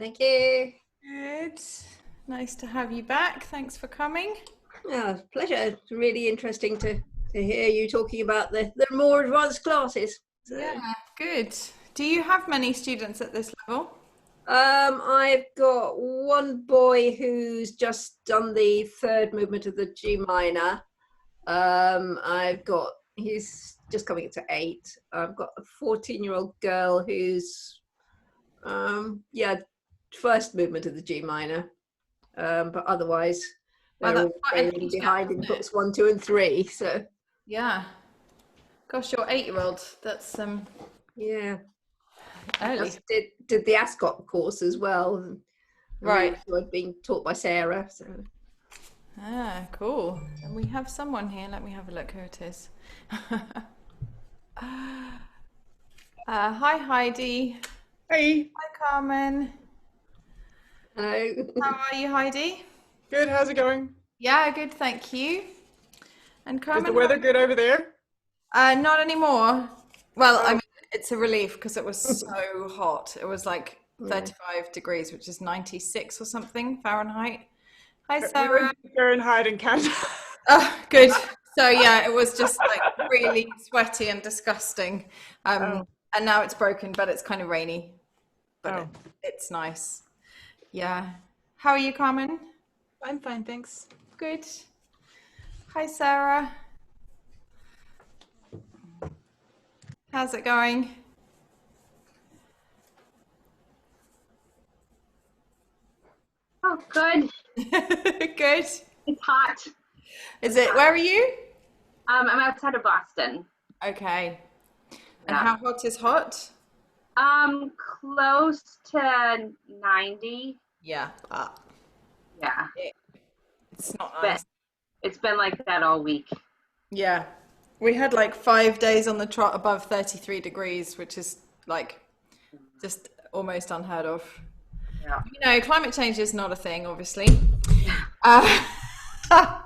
Thank you. Good. Nice to have you back. Thanks for coming. Yeah, pleasure. It's really interesting to hear you talking about the more advanced classes. So, Yeah, good. Do you have many students at this level? I've got one boy who's just done the third movement of the G minor. He's just coming to 8. I've got a 14-year-old girl who's first movement of the G minor. But otherwise Wow, they're that's all quite an trailing age gap, behind in isn't it? books 1, 2, and 3. So Yeah. Gosh, your 8-year-old. That's yeah, early. just did the Ascot course as well, and really Right. enjoyed being taught by Sarah. So Ah, cool. And we have someone here. Let me have a look who it is. Hi, Heidi. Hey, Hi, Carmen. hello. How are you, Heidi? good. How's it going? Yeah, good, thank you. And Is the Carmen, weather good over there? not anymore. Well, I Oh, mean, it's a relief because it was so hot. It was like Yeah. 35 degrees, which is 96 or something Fahrenheit. Hi, we're in Sarah. Fahrenheit in Canada. Oh, good. So yeah, it was just like really sweaty and disgusting. Oh, And now it's broken, but it's kind of rainy, but oh, it's nice. Yeah. How are you, Carmen? I'm fine, thanks. Good. Hi, Sarah. How's it going? Oh, good. Good. It's hot. Is it? Where are you? I'm outside of Boston. Okay. And Yeah. how hot is hot? Close to 90. Yeah. Yeah. It's not But nice. it's been like that all week. Yeah. We had like 5 days on the trot above 33 degrees, which is like just almost unheard of. Yeah. You know, climate change is not a thing, obviously. Uh,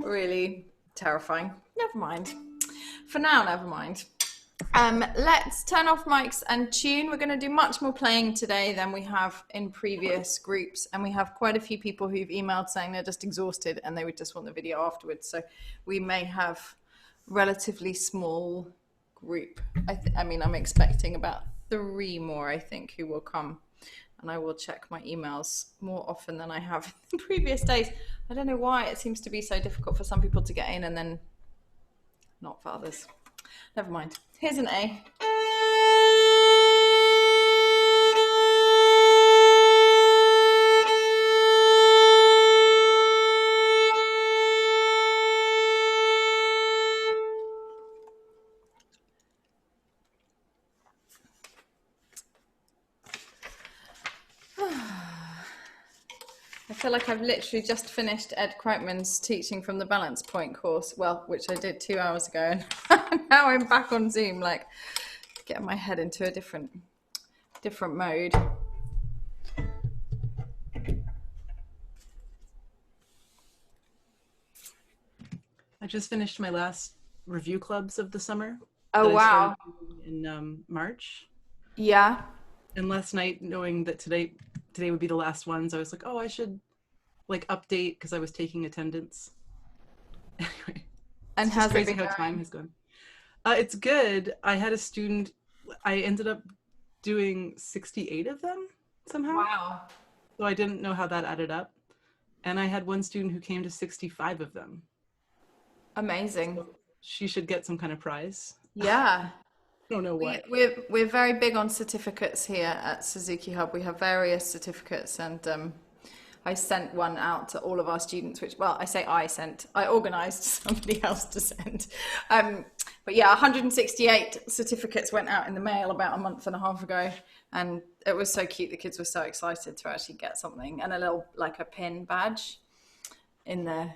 really terrifying. Never mind. For now, never mind. Let's turn off mics and tune. We're going to do much more playing today than we have in previous groups, and we have quite a few people who've emailed saying they're just exhausted and they would just want the video afterwards. So we may have relatively small group. I mean, I'm expecting about 3 more, I think, who will come, and I will check my emails more often than I have in previous days. I don't know why it seems to be so difficult for some people to get in and then not for others. Never mind. Here's an A. I feel like I've literally just finished Ed Kreitman's teaching from the Balance Point course, well, which I did 2 hours ago, and now I'm back on Zoom, like getting my head into a different mode. I just finished my last review clubs of the summer Oh, that I wow. started in March. Yeah. And last night, knowing that today would be the last ones, I was like, oh, I should like update because I was taking attendance. Anyway, And it's just how's it crazy been how time going? has gone. It's good. I had a student. I ended up doing 68 of them somehow. Wow. So I didn't know how that added up. And I had one student who came to 65 of them. Amazing. So she should get some kind of prize. Yeah. I don't know We, what. we're we're very big on certificates here at Suzuki Hub. We have various certificates, and I sent one out to all of our students. Which, well, I say I sent. I organised somebody else to send. But yeah, 168 certificates went out in the mail about a month and a half ago, and it was so cute. The kids were so excited to actually get something and a little like a pin badge in the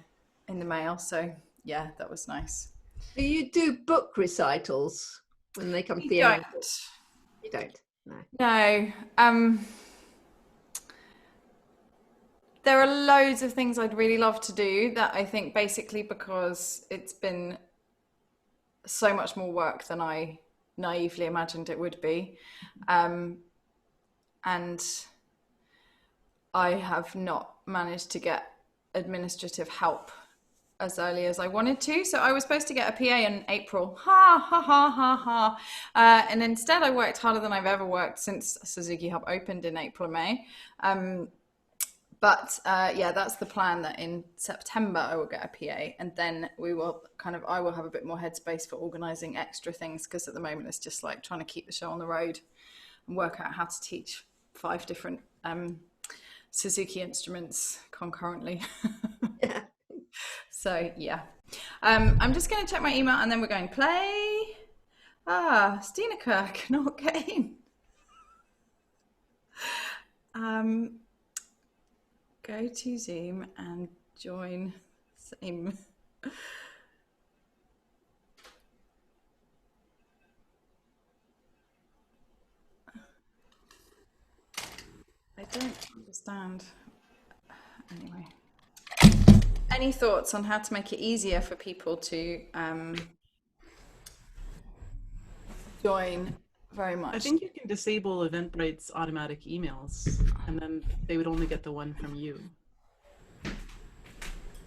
mail. So yeah, that was nice. Do you do book recitals when they come to We the end of the don't. course? You don't. No. No. There are loads of things I'd really love to do that I think basically because it's been so much more work than I naively imagined it would be. And I have not managed to get administrative help as early as I wanted to. So I was supposed to get a PA in April. Ha ha ha ha ha. And instead I worked harder than I've ever worked since Suzuki Hub opened in April or May. But yeah, that's the plan, that in September I will get a PA, and then we will I will have a bit more headspace for organizing extra things, because at the moment it's just like trying to keep the show on the road and work out how to teach 5 different Suzuki instruments concurrently. Yeah. So yeah, I'm just going to check my email and then we're going play. Steeneke cannot get in. Go to Zoom and join same. I don't understand. Anyway. Any thoughts on how to make it easier for people to join? Very much. I think you can disable Eventbrite's automatic emails, and then they would only get the one from you.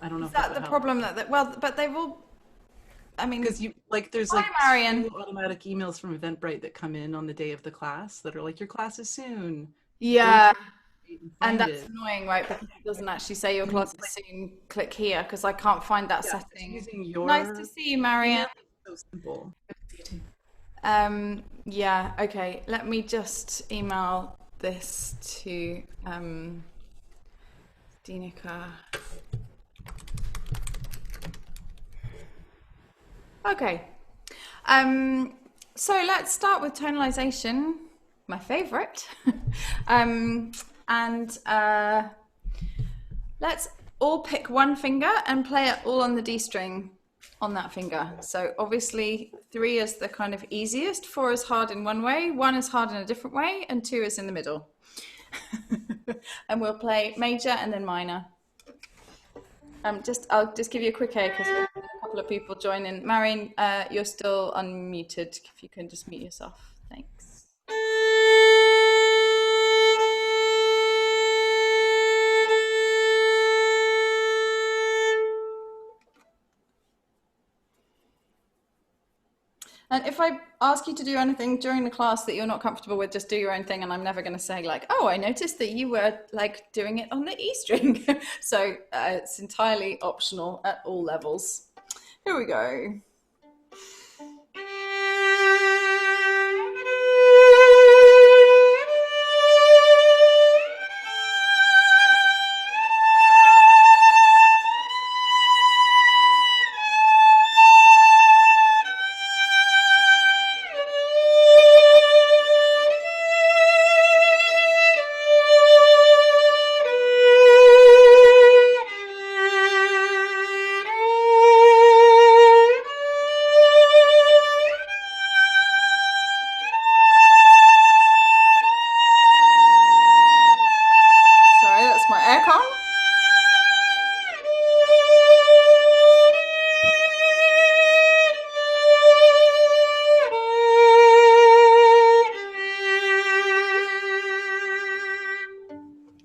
I don't know. Is that the problem well, but they've all, I mean, because there's hi, Marion. 2 automatic emails from Eventbrite that come in on the day of the class that are like, your class is soon. Yeah. And that's annoying, right? Because it doesn't actually say your class is soon. Click here, because I can't find that setting. Using your... Nice to see you, Marianne. So simple. Yeah, okay. Let me just email this to Steeneke. Okay. So let's start with tonalization, my favorite. And let's all pick one finger and play it all on the D string on that finger. So obviously 3 is the kind of easiest, 4 is hard in one way, 1 is hard in a different way, and 2 is in the middle. And we'll play major and then minor. I'll just give you a quick A because a couple of people join in. Marion, you're still unmuted. If you can just mute yourself. Thanks. And if I ask you to do anything during the class that you're not comfortable with, just do your own thing. And I'm never going to say like, oh, I noticed that you were like doing it on the E string. So it's entirely optional at all levels. Here we go.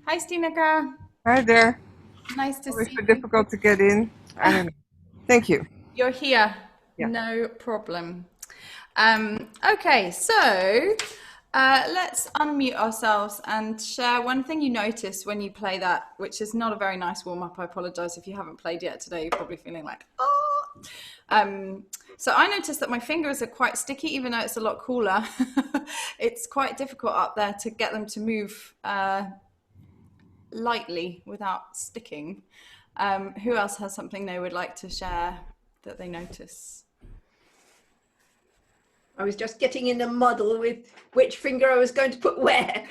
Hi, Steeneke. Hi there. Nice to Always see so you. difficult to get in. I don't know. Thank you. You're here. Yeah. No problem. Okay, so let's unmute ourselves and share one thing you notice when you play that, which is not a very nice warm-up. I apologize if you haven't played yet today. You're probably feeling like, oh. So I noticed that my fingers are quite sticky, even though it's a lot cooler. It's quite difficult up there to get them to move lightly without sticking. Who else has something they would like to share that they notice? I was just getting in a muddle with which finger I was going to put where.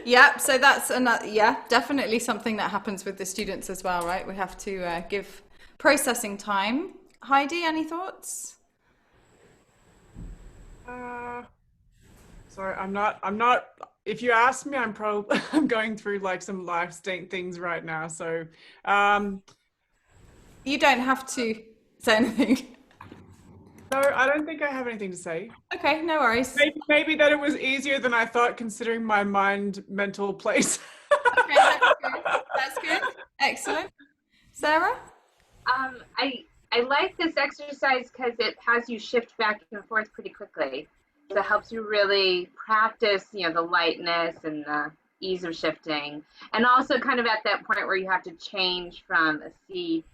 Yeah, so that's another, yeah, definitely something that happens with the students as well, right? We have to give processing time. Heidi, any thoughts? Sorry, I'm not, if you ask me, I'm going through like some life things right now. So, you don't have to say anything. No, I don't think I have anything to say. Okay, no worries. Maybe that it was easier than I thought, considering my mental place. Okay, that's good. That's good. Excellent. Sarah? I like this exercise because it has you shift back and forth pretty quickly. So it helps you really practice, the lightness and the ease of shifting. And also kind of at that point where you have to change from a C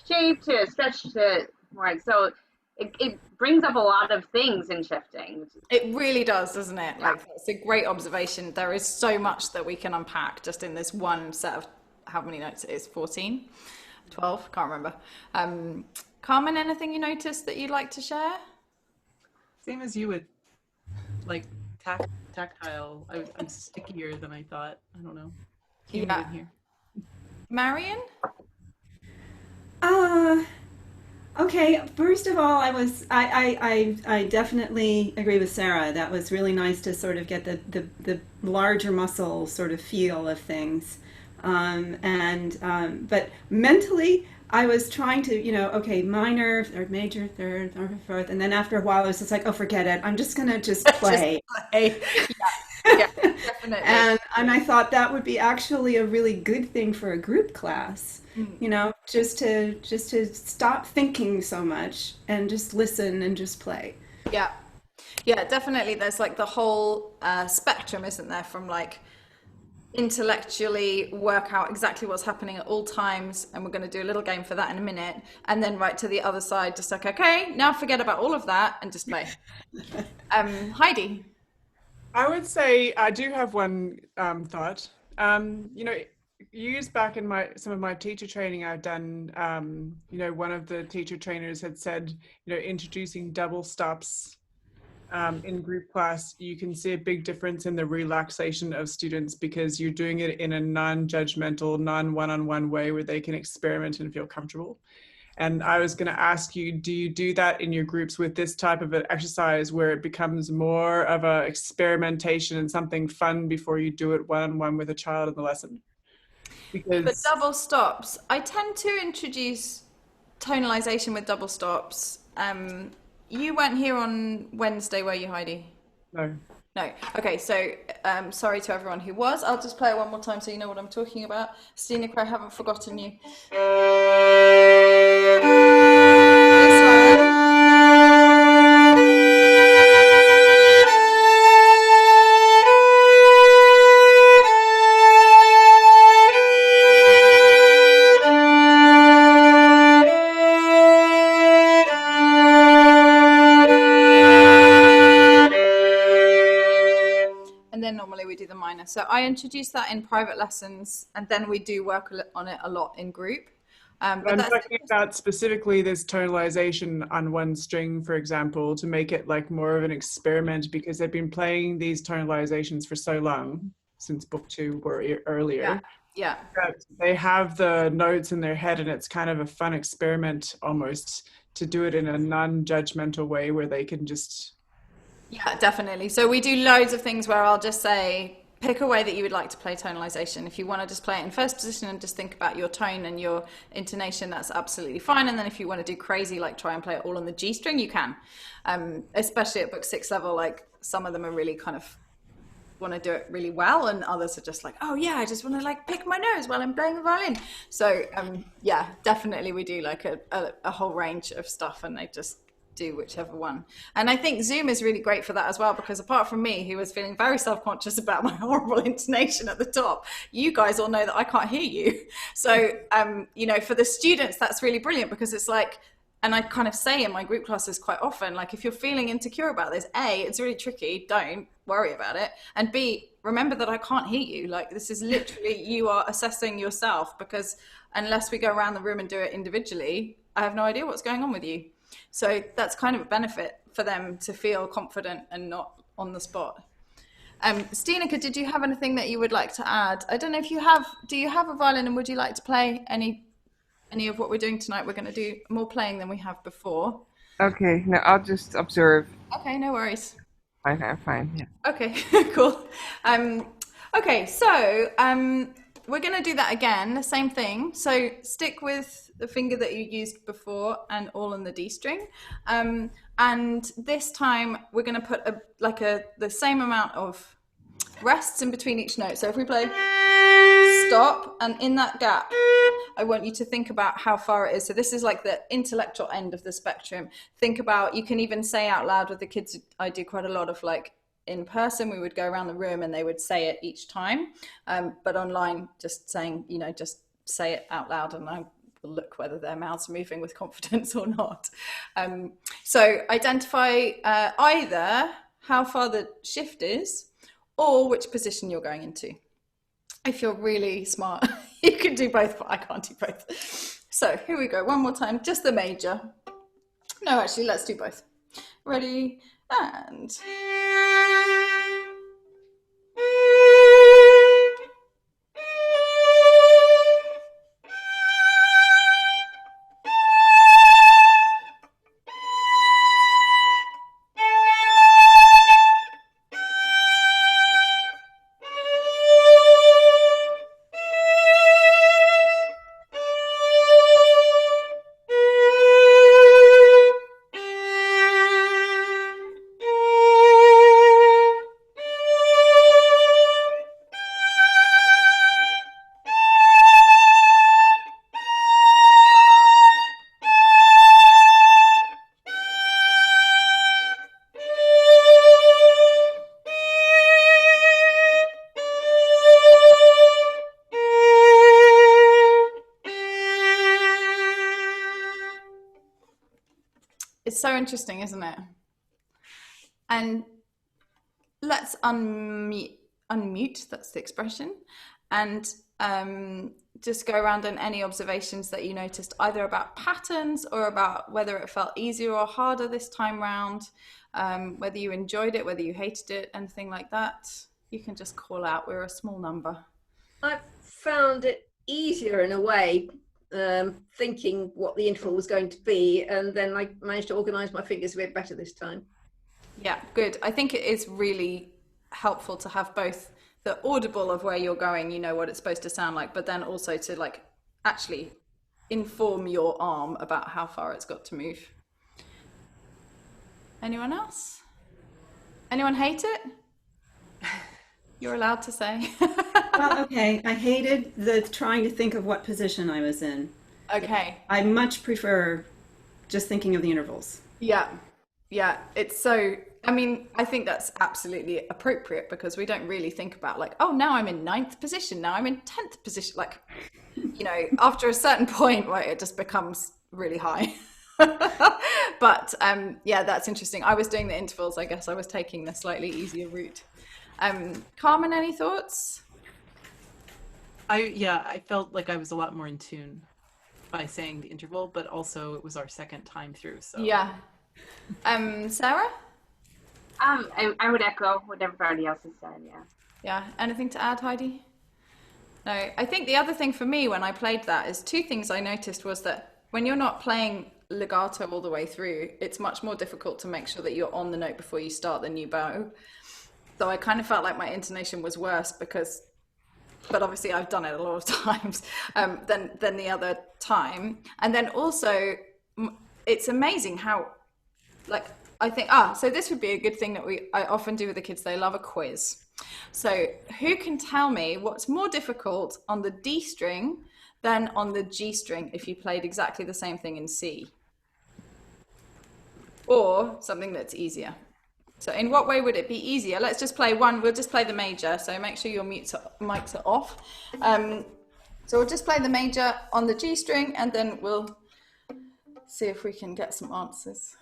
shape to a stretch to more. So it brings up a lot of things in shifting. It really does, doesn't it? Yeah. Like, it's a great observation. There is so much that we can unpack just in this one set of, how many notes it is? 14? 12? Can't remember. Carmen, anything you noticed that you'd like to share? Same as you with like tactile. I'm stickier than I thought. I don't know. Came Yeah. in here. Marion? Okay. First of all, I definitely agree with Sarah. That was really nice to sort of get the larger muscle sort of feel of things. But mentally, I was trying to, okay, minor, third major, third, fourth, and then after a while, I was just like, oh, forget it. I'm just gonna just play. Play. Yeah, definitely. And I thought that would be actually a really good thing for a group class, just to stop thinking so much and just listen and just play. Yeah. Yeah, definitely. There's like the whole spectrum, isn't there? From like intellectually work out exactly what's happening at all times, and we're going to do a little game for that in a minute, and then right to the other side, just like, okay, now forget about all of that and just play. Heidi? I would say I do have one thought. Years back in some of my teacher training I've done, one of the teacher trainers had said, introducing double stops in group class, you can see a big difference in the relaxation of students because you're doing it in a non-judgmental, non-one-on-one way where they can experiment and feel comfortable. And I was going to ask you, do you do that in your groups with this type of an exercise where it becomes more of a experimentation and something fun before you do it one-on-one with a child in the lesson? Because But double stops, I tend to introduce tonalization with double stops. You weren't here on Wednesday, were you, Heidi? no. No. Okay, so sorry to everyone who was. I'll just play it one more time so you know what I'm talking about. Stina Cray, I haven't forgotten you. This one. And then normally we do the minor. So I introduce that in private lessons, and then we do work on it a lot in group. But I'm that's talking about specifically this tonalization on one string, for example, to make it like more of an experiment because they've been playing these tonalizations for so long, since book 2 or earlier. yeah. That they have the notes in their head and it's kind of a fun experiment almost to do it in a non-judgmental way where they can just... Yeah, definitely. So we do loads of things where I'll just say, pick a way that you would like to play tonalization. If you want to just play it in first position and just think about your tone and your intonation, that's absolutely fine. And then if you want to do crazy, like try and play it all on the G string, you can. Especially at book 6 level, like some of them are really kind of want to do it really well, and others are just like, oh yeah, I just want to like pick my nose while I'm playing the violin. So yeah, definitely we do like a whole range of stuff, and they just do whichever one. And I think Zoom is really great for that as well, because apart from me, who was feeling very self-conscious about my horrible intonation at the top, you guys all know that I can't hear you. So for the students, that's really brilliant, because it's like, and I kind of say in my group classes quite often, like, if you're feeling insecure about this, A, it's really tricky, don't worry about it. And B, remember that I can't hear you. Like, this is literally, you are assessing yourself, because unless we go around the room and do it individually, I have no idea what's going on with you. So that's kind of a benefit for them to feel confident and not on the spot. Stineke, did you have anything that you would like to add? I don't know if you have, do you have a violin, and would you like to play any of what we're doing tonight? We're going to do more playing than we have before. Okay, no, I'll just observe. Okay, no worries. I'm fine, yeah. Okay, cool. Okay, so we're going to do that again, the same thing. So stick with the finger that you used before and all on the D string. And this time we're going to put the same amount of rests in between each note. So if we play stop, and in that gap, I want you to think about how far it is. So this is like the intellectual end of the spectrum. Think about, you can even say out loud with the kids. I do quite a lot of like in person, we would go around the room and they would say it each time. But online, just saying, just say it out loud, and I will look whether their mouths are moving with confidence or not. So identify either how far the shift is or which position you're going into. If you're really smart, you can do both, but I can't do both. So here we go, one more time, just the major. No, actually, let's do both. Ready, and... It's so interesting, isn't it? And let's unmute, that's the expression, and just go around on any observations that you noticed, either about patterns or about whether it felt easier or harder this time round, whether you enjoyed it, whether you hated it, anything like that. You can just call out, we're a small number. I found it easier in a way, thinking what the interval was going to be, and then I managed to organise my fingers a bit better this time. Yeah, good. I think it is really helpful to have both the audible of where you're going, you know what it's supposed to sound like, but then also to like actually inform your arm about how far it's got to move. Anyone else? Anyone hate it? You're allowed to say. Well, okay. I hated the trying to think of what position I was in. Okay. I much prefer just thinking of the intervals. Yeah. Yeah. It's so, I mean, I think that's absolutely appropriate because we don't really think about like, oh, now I'm in 9th position. Now I'm in 10th position. Like, after a certain point, right, it just becomes really high. But yeah, that's interesting. I was doing the intervals. I guess I was taking the slightly easier route. Carmen, any thoughts? I felt like I was a lot more in tune by saying the interval, but also it was our second time through. So yeah. Sarah? I would echo what everybody else has said. Yeah. Yeah. Anything to add, Heidi? No. I think the other thing for me when I played that is two things I noticed was that when you're not playing legato all the way through, it's much more difficult to make sure that you're on the note before you start the new bow. So I kind of felt like my intonation was worse but obviously I've done it a lot of times than the other time. And then also it's amazing how, like, I think, so this would be a good thing that I often do with the kids. They love a quiz. So who can tell me what's more difficult on the D string than on the G string if you played exactly the same thing in C? Or something that's easier. So in what way would it be easier? Let's just play one. We'll just play the major. So make sure your mics are off. So we'll just play the major on the G string and then we'll see if we can get some answers.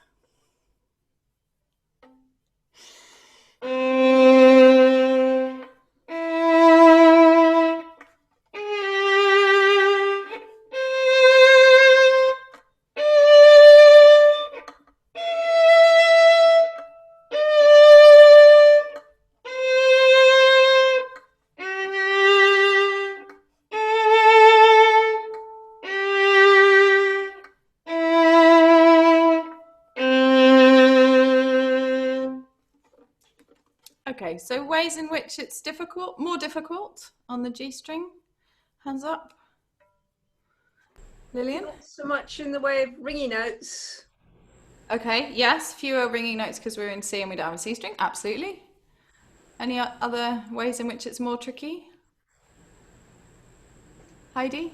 Okay, so ways in which it's more difficult on the G string. Hands up. Lillian? Not so much in the way of ringing notes. Okay, yes, fewer ringing notes because we're in C and we don't have a C string. Absolutely. Any other ways in which it's more tricky? Heidi?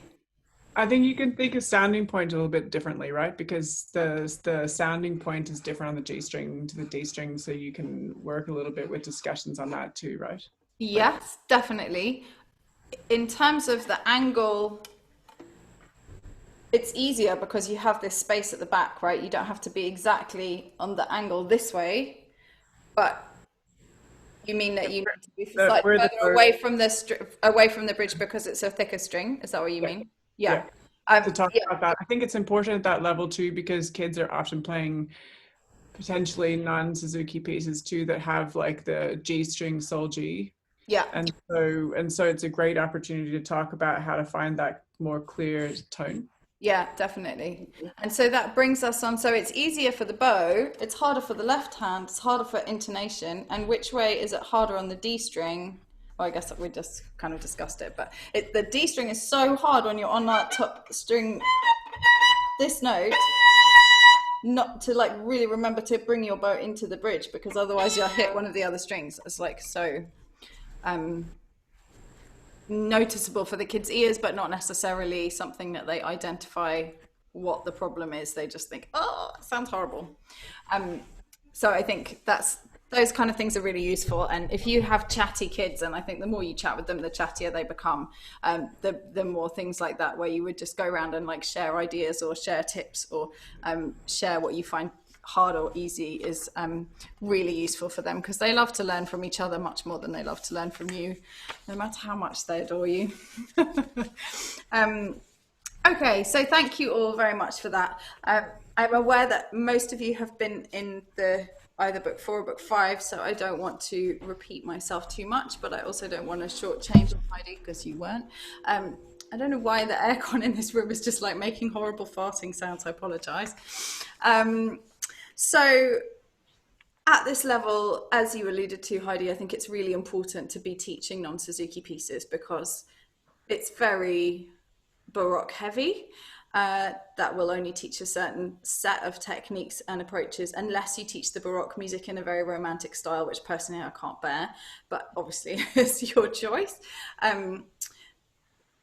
I think you can think of sounding point a little bit differently, right? Because the sounding point is different on the G string to the D string, so you can work a little bit with discussions on that too, right? Yes, definitely. In terms of the angle, it's easier because you have this space at the back, right? You don't have to be exactly on the angle this way, but you mean that you need to be slightly further away from the bridge because it's a thicker string? Is that what you mean? Yeah. To talk about that, I think it's important at that level too, because kids are often playing potentially non-Suzuki pieces too that have like the G string sol G. Yeah. And so it's a great opportunity to talk about how to find that more clear tone. Yeah, definitely. And so that brings us on. So it's easier for the bow. It's harder for the left hand. It's harder for intonation. And which way is it harder on the D string? Well, I guess we just kind of discussed it, but the D string is so hard when you're on that top string, this note, not to like really remember to bring your bow into the bridge, because otherwise you'll hit one of the other strings. It's like so noticeable for the kids' ears, but not necessarily something that they identify what the problem is. They just think, oh, it sounds horrible. So I think those kind of things are really useful. And if you have chatty kids, and I think the more you chat with them, the chattier they become, the more things like that, where you would just go around and like share ideas or share tips or share what you find hard or easy is really useful for them, because they love to learn from each other much more than they love to learn from you, no matter how much they adore you. Okay, so thank you all very much for that. I'm aware that most of you have been in either book 4 or book 5, so I don't want to repeat myself too much, but I also don't want to shortchange Heidi because you weren't. I don't know why the aircon in this room is just like making horrible farting sounds. I apologize. So at this level, as you alluded to, Heidi, I think it's really important to be teaching non-Suzuki pieces because it's very Baroque heavy. That will only teach a certain set of techniques and approaches unless you teach the Baroque music in a very romantic style, which personally I can't bear, but obviously it's your choice.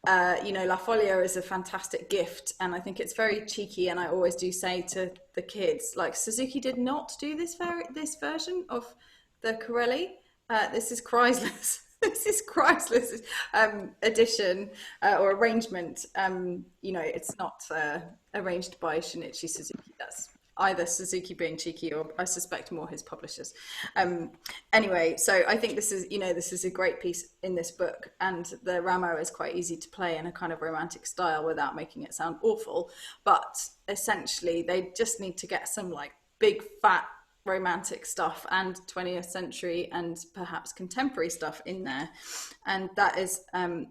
La Folia is a fantastic gift, and I think it's very cheeky, and I always do say to the kids, like, Suzuki did not do this version of the Corelli. This is Chrysler's. This is Chrysler's edition or arrangement. It's not arranged by Shinichi Suzuki. That's either Suzuki being cheeky or I suspect more his publishers. Anyway, so I think this is a great piece in this book, and the Ramo is quite easy to play in a kind of romantic style without making it sound awful. But essentially, they just need to get some like big fat romantic stuff and 20th century and perhaps contemporary stuff in there, and that is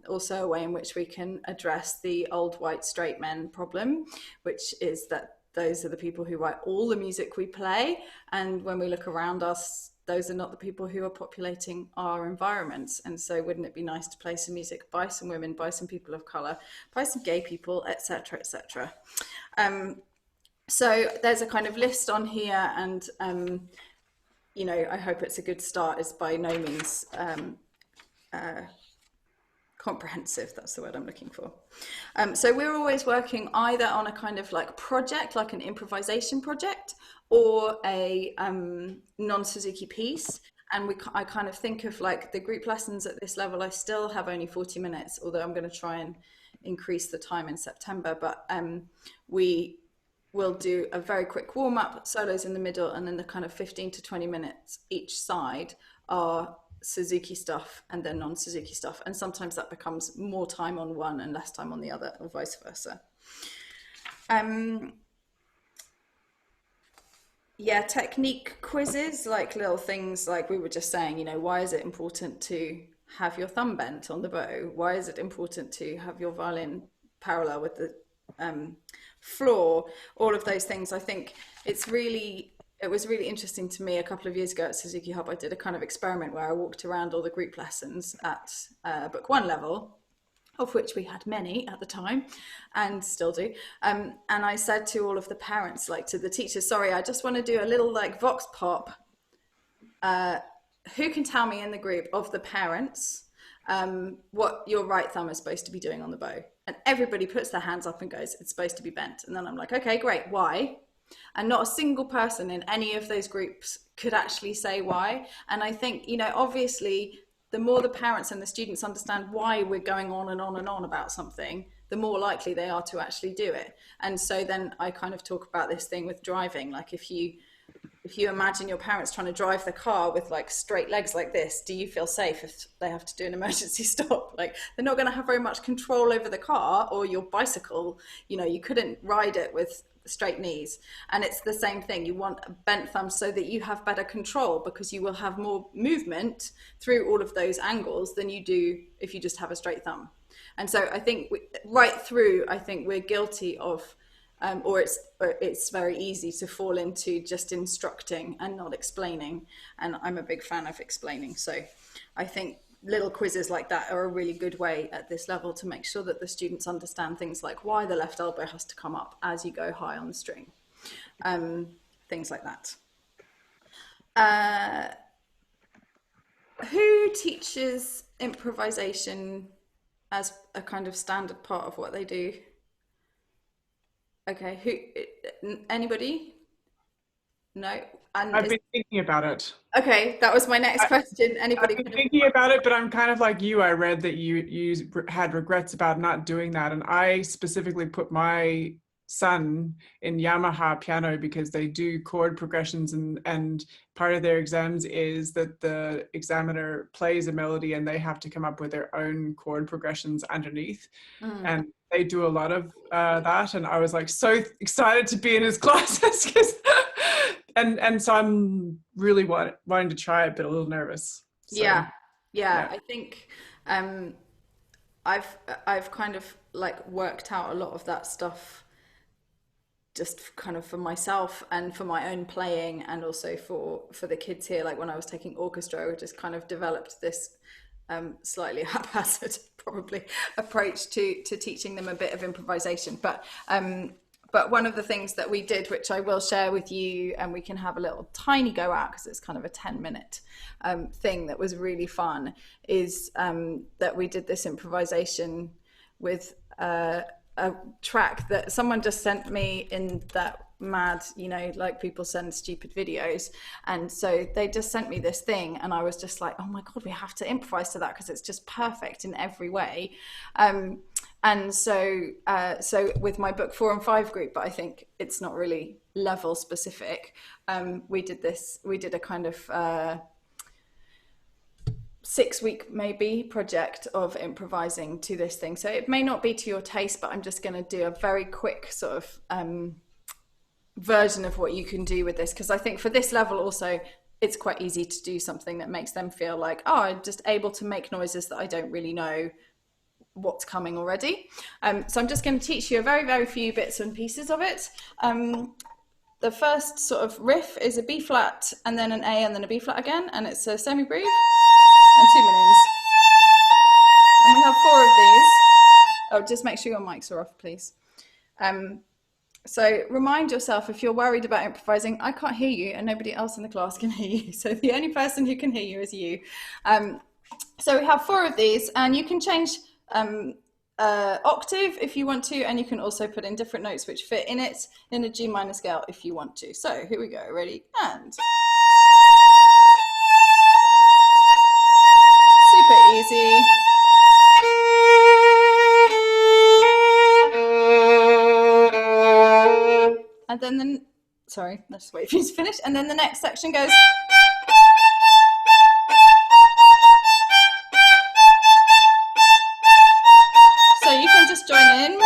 also a way in which we can address the old white straight men problem, which is that those are the people who write all the music we play, and when we look around us, those are not the people who are populating our environments. And so wouldn't it be nice to play some music by some women, by some people of color, by some gay people, etc., etc. So there's a kind of list on here, and I hope it's a good start. It's by no means comprehensive, that's the word I'm looking for. So we're always working either on a kind of like project, like an improvisation project, or a non-Suzuki piece. And I kind of think of like the group lessons at this level, I still have only 40 minutes, although I'm going to try and increase the time in September. But we will do a very quick warm-up, solos in the middle, and then the kind of 15 to 20 minutes each side are Suzuki stuff and then non-Suzuki stuff, and sometimes that becomes more time on one and less time on the other, or vice versa. Technique quizzes, like little things like we were just saying, why is it important to have your thumb bent on the bow? Why is it important to have your violin parallel with the floor? All of those things. I think it was really interesting to me a couple of years ago at Suzuki Hub. I did a kind of experiment where I walked around all the group lessons at book 1 level, of which we had many at the time and still do. And I said to all of the parents, like to the teachers, sorry, I just want to do a little like vox pop. Who can tell me in the group of the parents what your right thumb is supposed to be doing on the bow? And everybody puts their hands up and goes, it's supposed to be bent. And then I'm like, okay, great, why? And not a single person in any of those groups could actually say why. And I think, you know, obviously, the more the parents and the students understand why we're going on and on and on about something, the more likely they are to actually do it. And so then I kind of talk about this thing with driving. Like if you imagine your parents trying to drive the car with like straight legs like this, do you feel safe if they have to do an emergency stop? Like they're not going to have very much control over the car, or your bicycle, you know, you couldn't ride it with straight knees. And it's the same thing. You want a bent thumb so that you have better control, because you will have more movement through all of those angles than you do if you just have a straight thumb. And so I think right through, I think we're guilty of or it's very easy to fall into just instructing and not explaining. And I'm a big fan of explaining. So I think little quizzes like that are a really good way at this level to make sure that the students understand things like why the left elbow has to come up as you go high on the string. Things like that. Who teaches improvisation as a kind of standard part of what they do? Okay, anybody? No? And I've been thinking about it. Okay, that was my next question. Anybody? I've been thinking about it, but I'm kind of like you. I read that you had regrets about not doing that. And I specifically put my son in Yamaha piano because they do chord progressions, and part of their exams is that the examiner plays a melody and they have to come up with their own chord progressions underneath. And they do a lot of that, and I was like so excited to be in his classes and so I'm really wanting to try it, but a little nervous. So, yeah. I think I've kind of like worked out a lot of that stuff just kind of for myself and for my own playing, and also for the kids here. Like when I was taking orchestra, I just kind of developed this slightly haphazard probably approach to teaching them a bit of improvisation. But one of the things that we did, which I will share with you, and we can have a little tiny go at because it's kind of a 10-minute thing that was really fun, is that we did this improvisation with a track that someone just sent me in that mad, you know, like people send stupid videos, and so they just sent me this thing and I was just like, oh my god, we have to improvise to that because it's just perfect in every way. And so with my book 4 and 5 group, but I think it's not really level specific, we did a kind of 6-week maybe project of improvising to this thing. So it may not be to your taste, but I'm just going to do a very quick sort of version of what you can do with this, because I think for this level also it's quite easy to do something that makes them feel like, oh, I'm just able to make noises that I don't really know what's coming already. So I'm just going to teach you a very, very few bits and pieces of it. The first sort of riff is a B flat and then an A and then a B flat again, and it's a semi-brief and 2 minutes. And we have 4 of these. Oh, just make sure your mics are off, please. So remind yourself, if you're worried about improvising, I can't hear you and nobody else in the class can hear you. So the only person who can hear you is you. So we have 4 of these, and you can change octave if you want to, and you can also put in different notes which fit in it in a G minor scale if you want to. So here we go, ready, and super easy. And then sorry, let's wait for you to finish. And then the next section goes. So you can just join in.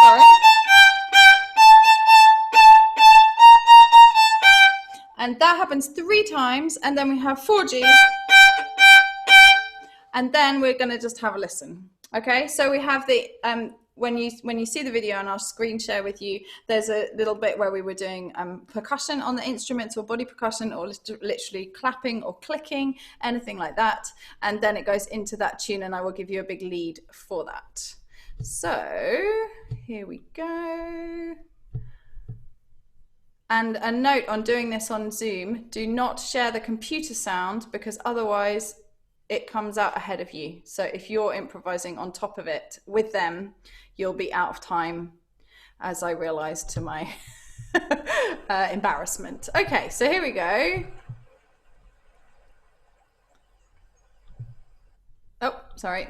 Sorry. And that happens 3 times, and then we have 4 Gs. And then we're going to just have a listen. Okay, so we have the when you see the video, and I'll screen share with you, there's a little bit where we were doing percussion on the instruments, or body percussion, or literally clapping or clicking, anything like that. And then it goes into that tune, and I will give you a big lead for that. So here we go. And a note on doing this on Zoom, do not share the computer sound, because otherwise it comes out ahead of you. So if you're improvising on top of it with them, you'll be out of time, as I realized to my embarrassment. Okay, so here we go. Oh, sorry.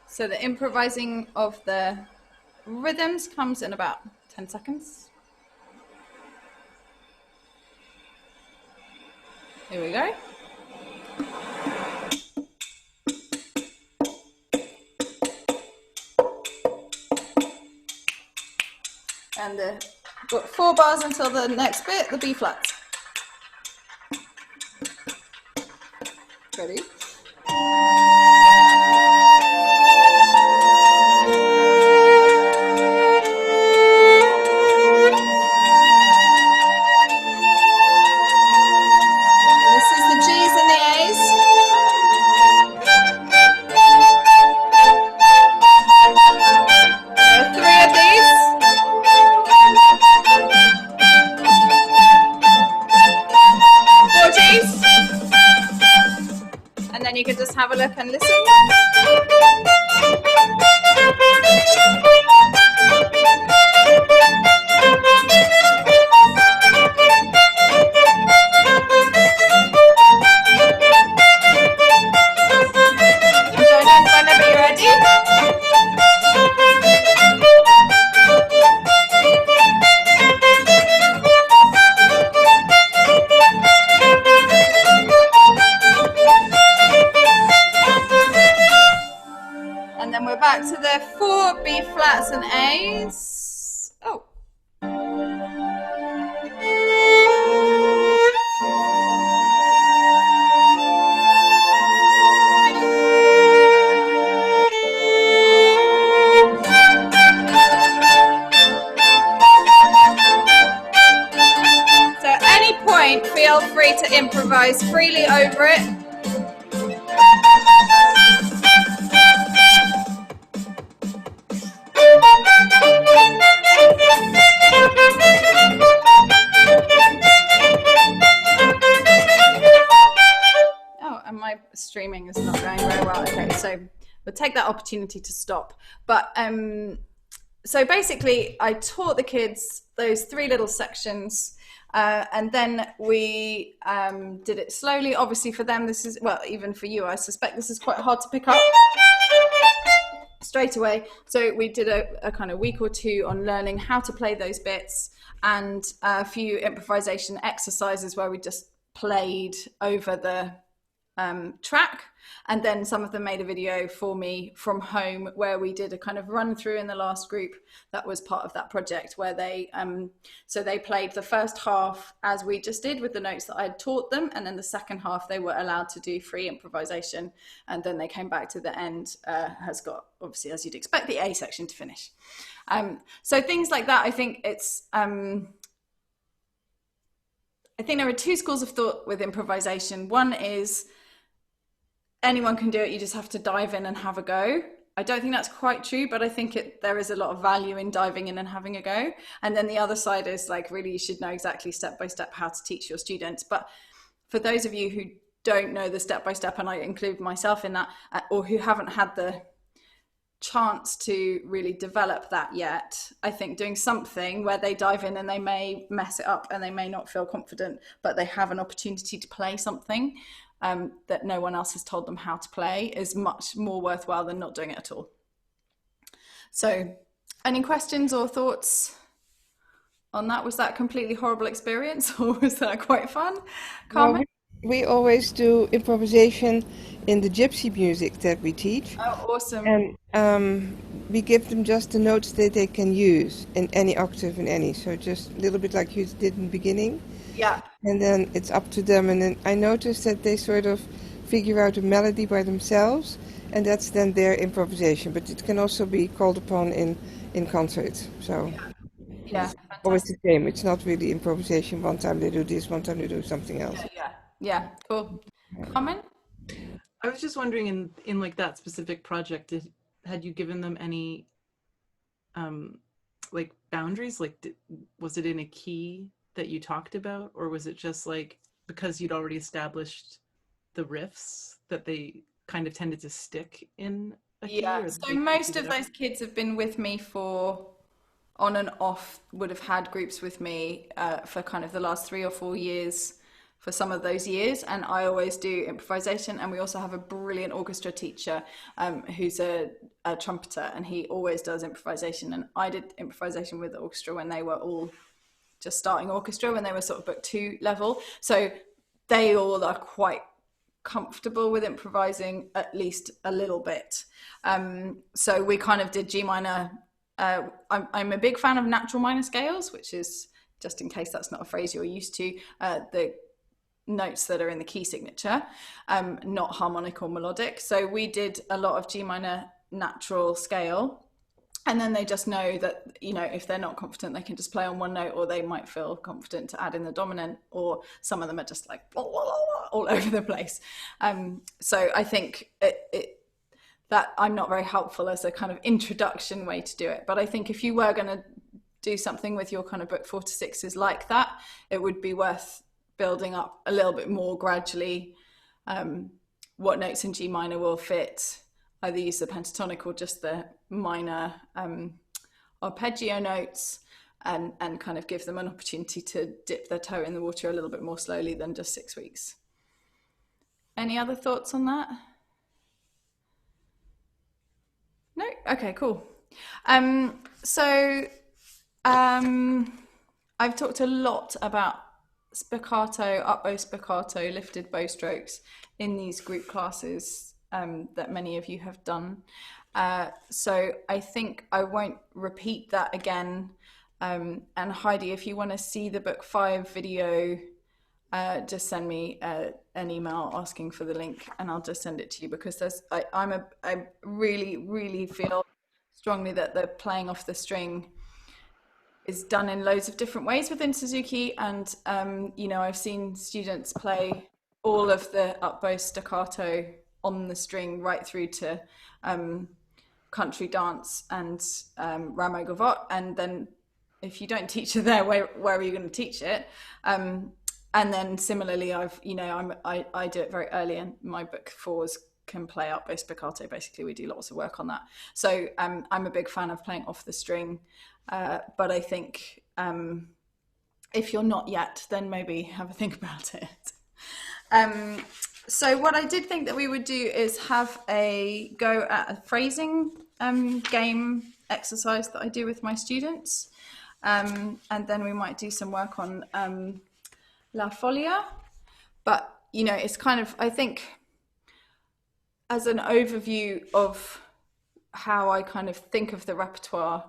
So the improvising of the rhythms comes in about 10 seconds. Here we go. And got 4 bars until the next bit, the B flats. Ready? You can just have a look and listen. Join in whenever you're ready. And then we're back to the 4 B flats and A's. Oh. So at any point, feel free to improvise freely over it. Oh, and my streaming is not going very well. Okay, so we'll take that opportunity to stop. But so basically, I taught the kids those 3 little sections, and then we did it slowly. Obviously, for them, this is, well, even for you, I suspect this is quite hard to pick up straight away. So we did a kind of week or 2 on learning how to play those bits, and a few improvisation exercises where we just played over the track. And then some of them made a video for me from home where we did a kind of run through in the last group that was part of that project, where they so they played the first half as we just did with the notes that I had taught them, and then the second half they were allowed to do free improvisation, and then they came back to the end, has got, obviously, as you'd expect, the A section to finish. So things like that, I think it's I think there are 2 schools of thought with improvisation. One is anyone can do it, you just have to dive in and have a go. I don't think that's quite true, but I think there is a lot of value in diving in and having a go. And then the other side is like, really, you should know exactly step by step how to teach your students. But for those of you who don't know the step by step, and I include myself in that, or who haven't had the chance to really develop that yet, I think doing something where they dive in and they may mess it up and they may not feel confident, but they have an opportunity to play something that no one else has told them how to play is much more worthwhile than not doing it at all. So any questions or thoughts on that? Was that a completely horrible experience, or was that quite fun? Carmen? Well, we always do improvisation in the gypsy music that we teach. Oh, awesome. And we give them just the notes that they can use in any octave in any. So just a little bit like you did in the beginning. Yeah. and then it's up to them. And then I noticed that they sort of figure out a melody by themselves, and that's then their improvisation. But it can also be called upon in concert. So Yeah, it's always fantastic. the same. It's not really improvisation. One time they do this, one time they do something else. Yeah, cool. Carmen? I was just wondering, in like that specific project, had you given them any like boundaries? Like, was it in a key that you talked about, or was it just like because you'd already established the riffs that they kind of tended to stick in a key? Yeah, Or so most of those kids have been with me for on and off, would have had groups with me for kind of the last 3 or 4 years for some of those years. And I always do improvisation. And we also have a brilliant orchestra teacher who's a trumpeter, and he always does improvisation. And I did improvisation with the orchestra when they were all just starting orchestra, when they were sort of book 2 level. So they all are quite comfortable with improvising at least a little bit. So we kind of did G minor. I'm a big fan of natural minor scales, which is, just in case that's not a phrase you're used to, the notes that are in the key signature, not harmonic or melodic. So we did a lot of G minor natural scale. And then they just know that, you know, if they're not confident, they can just play on one note, or they might feel confident to add in the dominant, or some of them are just like blah, blah, blah, blah, all over the place. So I think that I'm not very helpful as a kind of introduction way to do it. But I think if you were going to do something with your kind of book 4 to 6s like that, it would be worth building up a little bit more gradually what notes in G minor will fit, either use the pentatonic or just the minor arpeggio notes, and kind of give them an opportunity to dip their toe in the water a little bit more slowly than just 6 weeks. Any other thoughts on that? No? Okay, cool. I've talked a lot about spiccato, up bow spiccato, lifted bow strokes in these group classes that many of you have done. So I think I won't repeat that again. And Heidi, if you want to see the book 5 video, just send me an email asking for the link, and I'll just send it to you, because I really, really feel strongly that the playing off the string is done in loads of different ways within Suzuki. And, you know, I've seen students play all of the up bow staccato on the string right through to country dance and Rameau Gavotte. And then if you don't teach it there, where are you going to teach it? And then similarly, I do it very early, and my book 4s can play up bow spiccato. Basically, we do lots of work on that. So I'm a big fan of playing off the string. But I think if you're not yet, then maybe have a think about it. So what I did think that we would do is have a go at a phrasing game exercise that I do with my students. And then we might do some work on La Folia. But, you know, it's kind of, I think, as an overview of how I kind of think of the repertoire,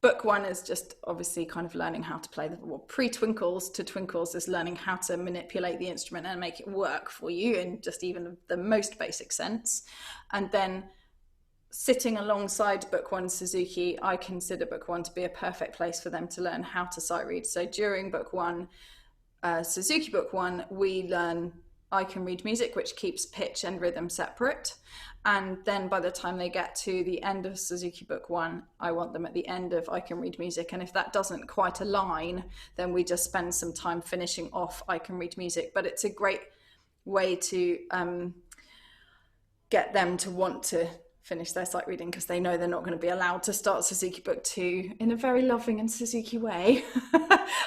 book 1 is just obviously kind of learning how to play pre-twinkles to twinkles is learning how to manipulate the instrument and make it work for you in just even the most basic sense. And then sitting alongside book 1 Suzuki, I consider book 1 to be a perfect place for them to learn how to sight read. So during book 1, Suzuki book 1, we learn I can read music, which keeps pitch and rhythm separate. And then by the time they get to the end of Suzuki book 1, I want them at the end of I can read music. And if that doesn't quite align, then we just spend some time finishing off I can read music. But it's a great way to get them to want to finish their sight reading, because they know they're not going to be allowed to start Suzuki book 2 in a very loving and Suzuki way.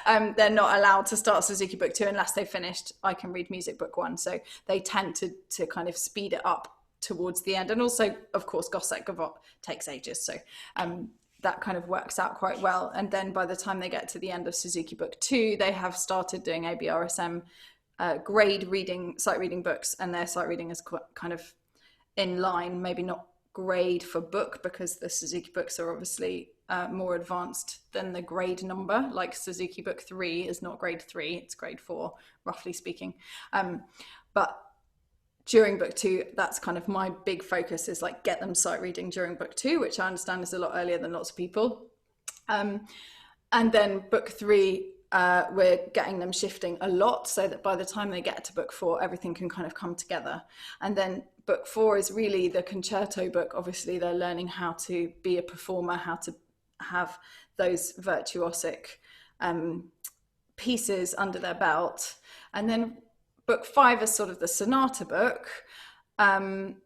They're not allowed to start Suzuki book 2 unless they've finished I can read music book 1. So they tend to kind of speed it up towards the end. And also, of course, Gossett Gavotte takes ages. So that kind of works out quite well. And then by the time they get to the end of Suzuki book 2, they have started doing ABRSM grade reading, sight reading books, and their sight reading is kind of in line, maybe not grade for book, because the Suzuki books are obviously more advanced than the grade number. Like Suzuki book 3 is not grade 3, it's grade 4, roughly speaking. But during book 2, that's kind of my big focus, is like get them sight reading during book 2, which I understand is a lot earlier than lots of people. And then book 3, we're getting them shifting a lot, so that by the time they get to book 4, everything can kind of come together. And then book 4 is really the concerto book. Obviously, they're learning how to be a performer, how to have those virtuosic pieces under their belt. And then book 5 is sort of the sonata book, and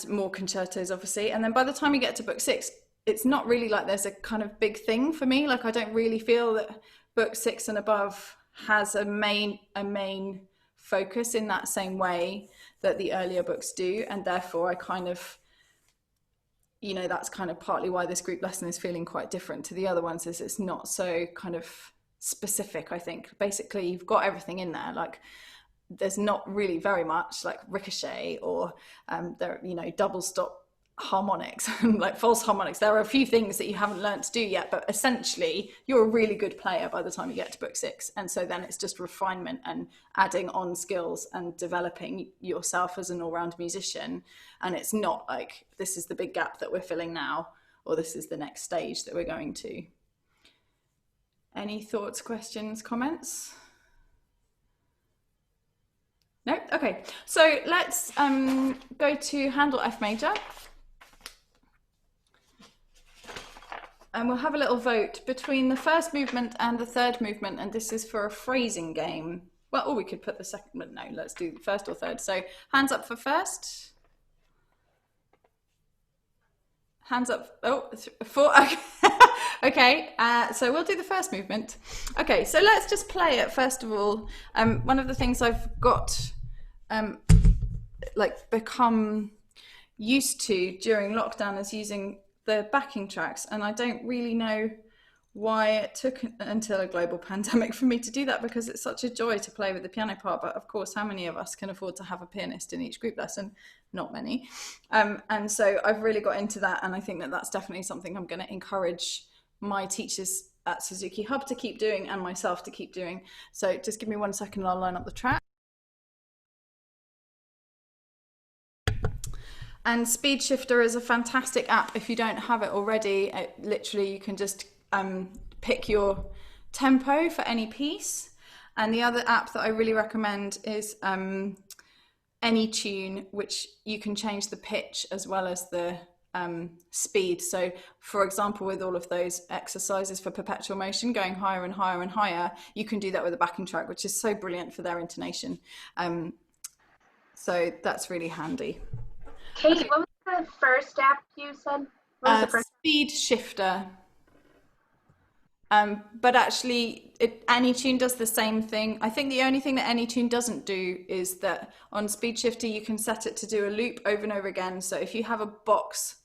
more concertos, obviously. And then by the time you get to book 6, it's not really like there's a kind of big thing for me. Like, I don't really feel that book 6 and above has a main focus in that same way that the earlier books do. And therefore I kind of, you know, that's kind of partly why this group lesson is feeling quite different to the other ones, is it's not so kind of specific. I think basically you've got everything in there. Like, there's not really very much like ricochet or there, you know, double stop harmonics like false harmonics. There are a few things that you haven't learned to do yet, but essentially you're a really good player by the time you get to book 6. And so then it's just refinement and adding on skills and developing yourself as an all-round musician. And it's not like this is the big gap that we're filling now, or this is the next stage that we're going to. Any thoughts, questions, comments? No? Okay, so let's go to Handel F major. And we'll have a little vote between the first movement and the third movement, and this is for a phrasing game. Well, or we could put the second, but no, let's do the first or third. So hands up for first. Hands up, oh, 4, okay. Okay, so we'll do the first movement. Okay, so let's just play it first of all. One of the things I've got, like, become used to during lockdown is using the backing tracks, and I don't really know why it took until a global pandemic for me to do that, because it's such a joy to play with the piano part. But of course, how many of us can afford to have a pianist in each group lesson? Not many. And so I've really got into that, and I think that that's definitely something I'm going to encourage my teachers at Suzuki Hub to keep doing, and myself to keep doing. So just give me 1 second and I'll line up the track. And Speed Shifter is a fantastic app. If you don't have it already, literally you can just pick your tempo for any piece. And the other app that I really recommend is AnyTune, which you can change the pitch as well as the speed. So for example, with all of those exercises for perpetual motion, going higher and higher and higher, you can do that with a backing track, which is so brilliant for their intonation. So that's really handy. Kate, okay. What was the first app you said? What was the first? Speed Shifter. But actually, AnyTune does the same thing. I think the only thing that AnyTune doesn't do is that on Speed Shifter, you can set it to do a loop over and over again. So if you have a box,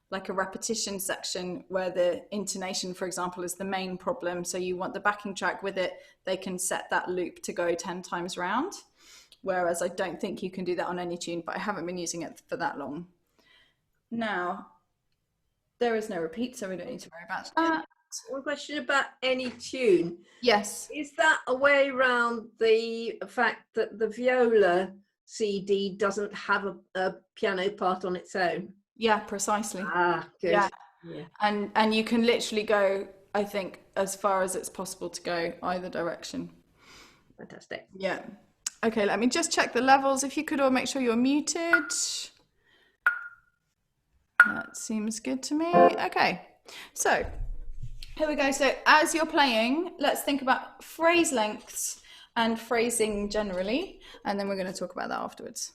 like a repetition section where the intonation, for example, is the main problem, so you want the backing track with it, they can set that loop to go 10 times round. Whereas I don't think you can do that on AnyTune, but I haven't been using it for that long. Now, there is no repeat, so we don't need to worry about that. One question about AnyTune. Yes. Is that a way around the fact that the viola CD doesn't have a piano part on its own? Yeah, precisely. Ah, good. Yeah. And you can literally go, I think, as far as it's possible to go either direction. Fantastic. Yeah. Okay, let me just check the levels. If you could all make sure you're muted. That seems good to me. Okay, so here we go. So as you're playing, let's think about phrase lengths and phrasing generally, and then we're going to talk about that afterwards.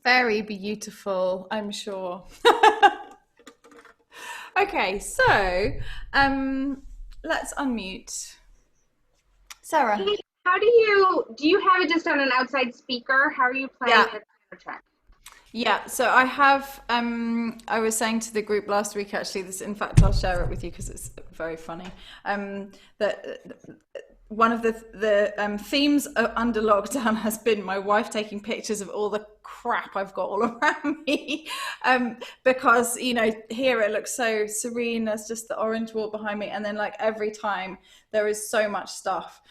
Very beautiful, I'm sure. Okay, so let's unmute. Sarah. Hey, how do you have it just on an outside speaker? How are you playing the piano track? Yeah, so I have, I was saying to the group last week, actually, this, in fact, I'll share it with you because it's very funny, that one of the themes under lockdown has been my wife taking pictures of all the crap I've got all around me, because, you know, here it looks so serene, there's just the orange wall behind me, and then like every time there is so much stuff.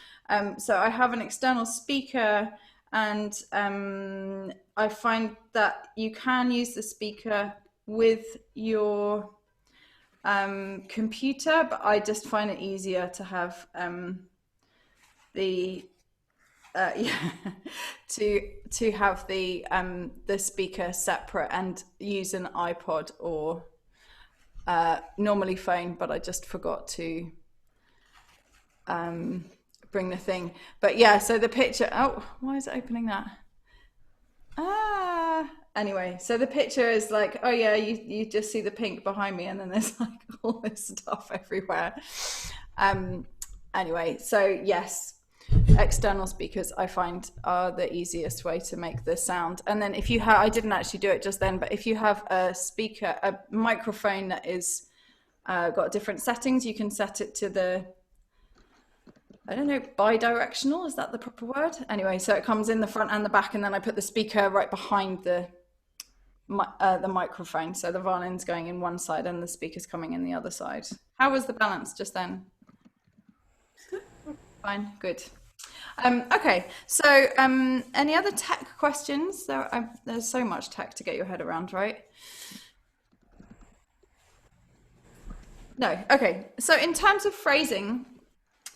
So I have an external speaker, and I find that you can use the speaker with your computer, but I just find it easier to have to have the speaker separate and use an iPod or normally phone, but I just forgot to bring the thing. But yeah, so the picture, oh, why is it opening that? Anyway, so the picture is like, oh yeah, you just see the pink behind me, and then there's like all this stuff everywhere. Anyway, so yes, external speakers I find are the easiest way to make the sound. And then if you have, I didn't actually do it just then, but if you have a speaker, a microphone that is got different settings, you can set it to the, I don't know, bi-directional, is that the proper word? Anyway, so it comes in the front and the back, and then I put the speaker right behind the microphone, so the violin's going in one side and the speaker's coming in the other side. How was the balance just then? Fine, good. Okay, so any other tech questions? There's so much tech to get your head around, right? No, okay. So in terms of phrasing,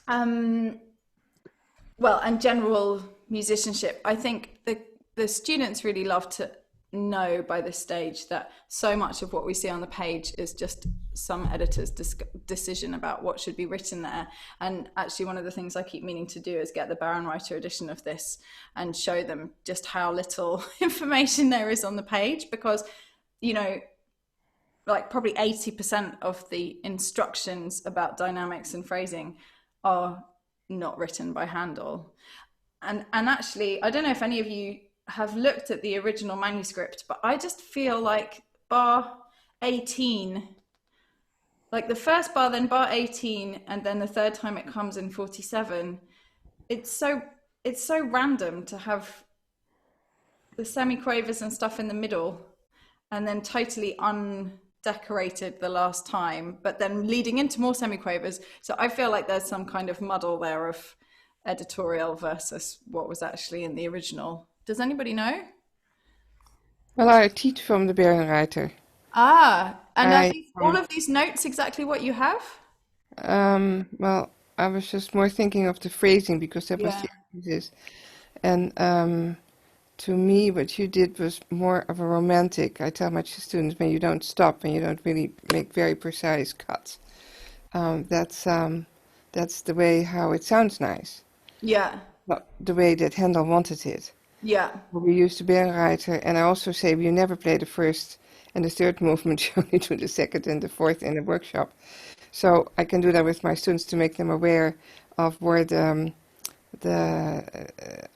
well, and general musicianship, I think the students really love to know by this stage that so much of what we see on the page is just some editor's decision about what should be written there. And actually one of the things I keep meaning to do is get the Bärenreiter edition of this and show them just how little information there is on the page, because, you know, like probably 80% of the instructions about dynamics and phrasing are not written by Handel. And actually, I don't know if any of you have looked at the original manuscript, but I just feel like bar 18, like the first bar, then bar 18, and then the third time it comes in 47, it's so random to have the semiquavers and stuff in the middle and then totally undecorated the last time, but then leading into more semiquavers. So I feel like there's some kind of muddle there of editorial versus what was actually in the original. Does anybody know? Well, I teach from the Bärenreiter. And are all of these notes exactly what you have? Well, I was just more thinking of the phrasing because that was the emphasis. And to me, what you did was more of a romantic. I tell my students, when you don't stop and you don't really make very precise cuts, that's the way how it sounds nice. Yeah. Not the way that Handel wanted it. Yeah. We used the Bärenreiter, and I also say we never play the first and the third movement, you only do the second and the fourth in the workshop. So I can do that with my students to make them aware of where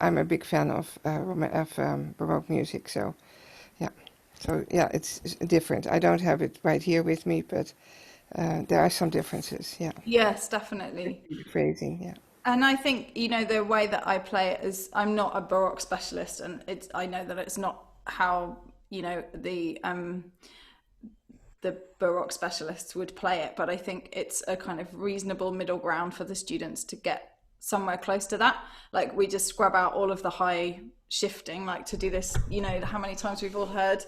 I'm a big fan of Baroque music, so yeah, it's different. I don't have it right here with me, but there are some differences, yeah. Yes, definitely. Phrasing, yeah. And I think, you know, the way that I play it is, I'm not a Baroque specialist, and I know that it's not how, you know, the Baroque specialists would play it, but I think it's a kind of reasonable middle ground for the students to get somewhere close to that. Like, we just scrub out all of the high shifting, like to do this, you know, how many times we've all heard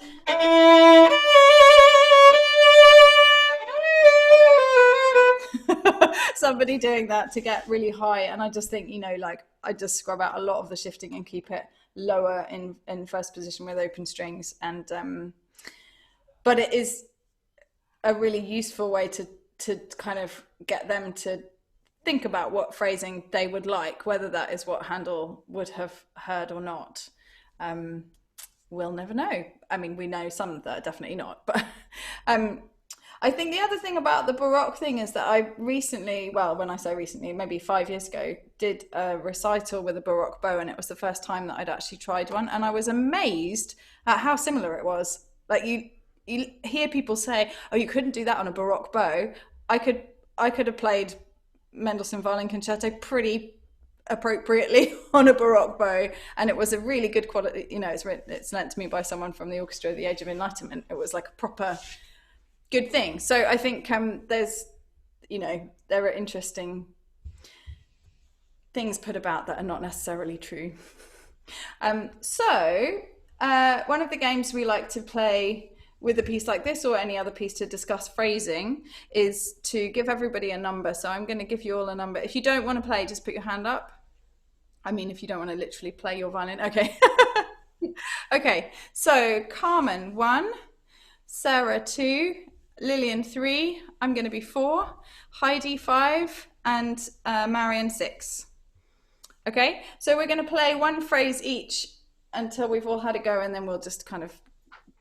somebody doing that to get really high. And I just think, you know, like, I just scrub out a lot of the shifting and keep it lower in first position with open strings. And but it is a really useful way to kind of get them to think about what phrasing they would like, whether that is what Handel would have heard or not. we'll never know. I mean, we know some that are definitely not, but I think the other thing about the Baroque thing is that I recently, well, when I say recently, maybe 5 years ago, did a recital with a Baroque bow, and it was the first time that I'd actually tried one, and I was amazed at how similar it was. Like you hear people say, "Oh, you couldn't do that on a Baroque bow." I could have played Mendelssohn Violin Concerto pretty appropriately on a Baroque bow, and it was a really good quality. You know, it's lent to me by someone from the Orchestra of the Age of Enlightenment. It was like a proper good thing. So I think there's, you know, there are interesting things put about that are not necessarily true. So one of the games we like to play with a piece like this or any other piece to discuss phrasing is to give everybody a number. So I'm going to give you all a number. If you don't want to play, just put your hand up. I mean, if you don't want to literally play your violin. Okay. Okay. So Carmen, 1, Sarah, 2, Lillian, 3, I'm going to be 4, Heidi, 5, and Marion, 6. Okay, so we're going to play one phrase each until we've all had a go, and then we'll just kind of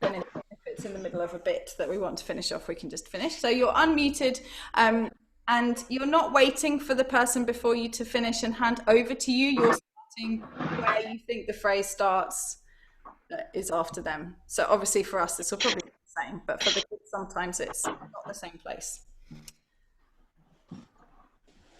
finish. If it's in the middle of a bit that we want to finish off, we can just finish. So you're unmuted, and you're not waiting for the person before you to finish and hand over to you. You're starting where you think the phrase starts is after them. So obviously for us, this will probably be the same, but for the kids, sometimes it's not the same place.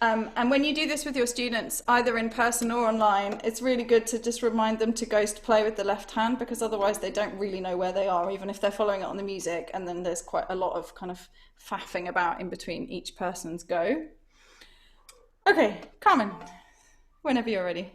And when you do this with your students, either in person or online, it's really good to just remind them to ghost play with the left hand, because otherwise they don't really know where they are, even if they're following it on the music. And then there's quite a lot of kind of faffing about in between each person's go. Okay, Carmen, whenever you're ready.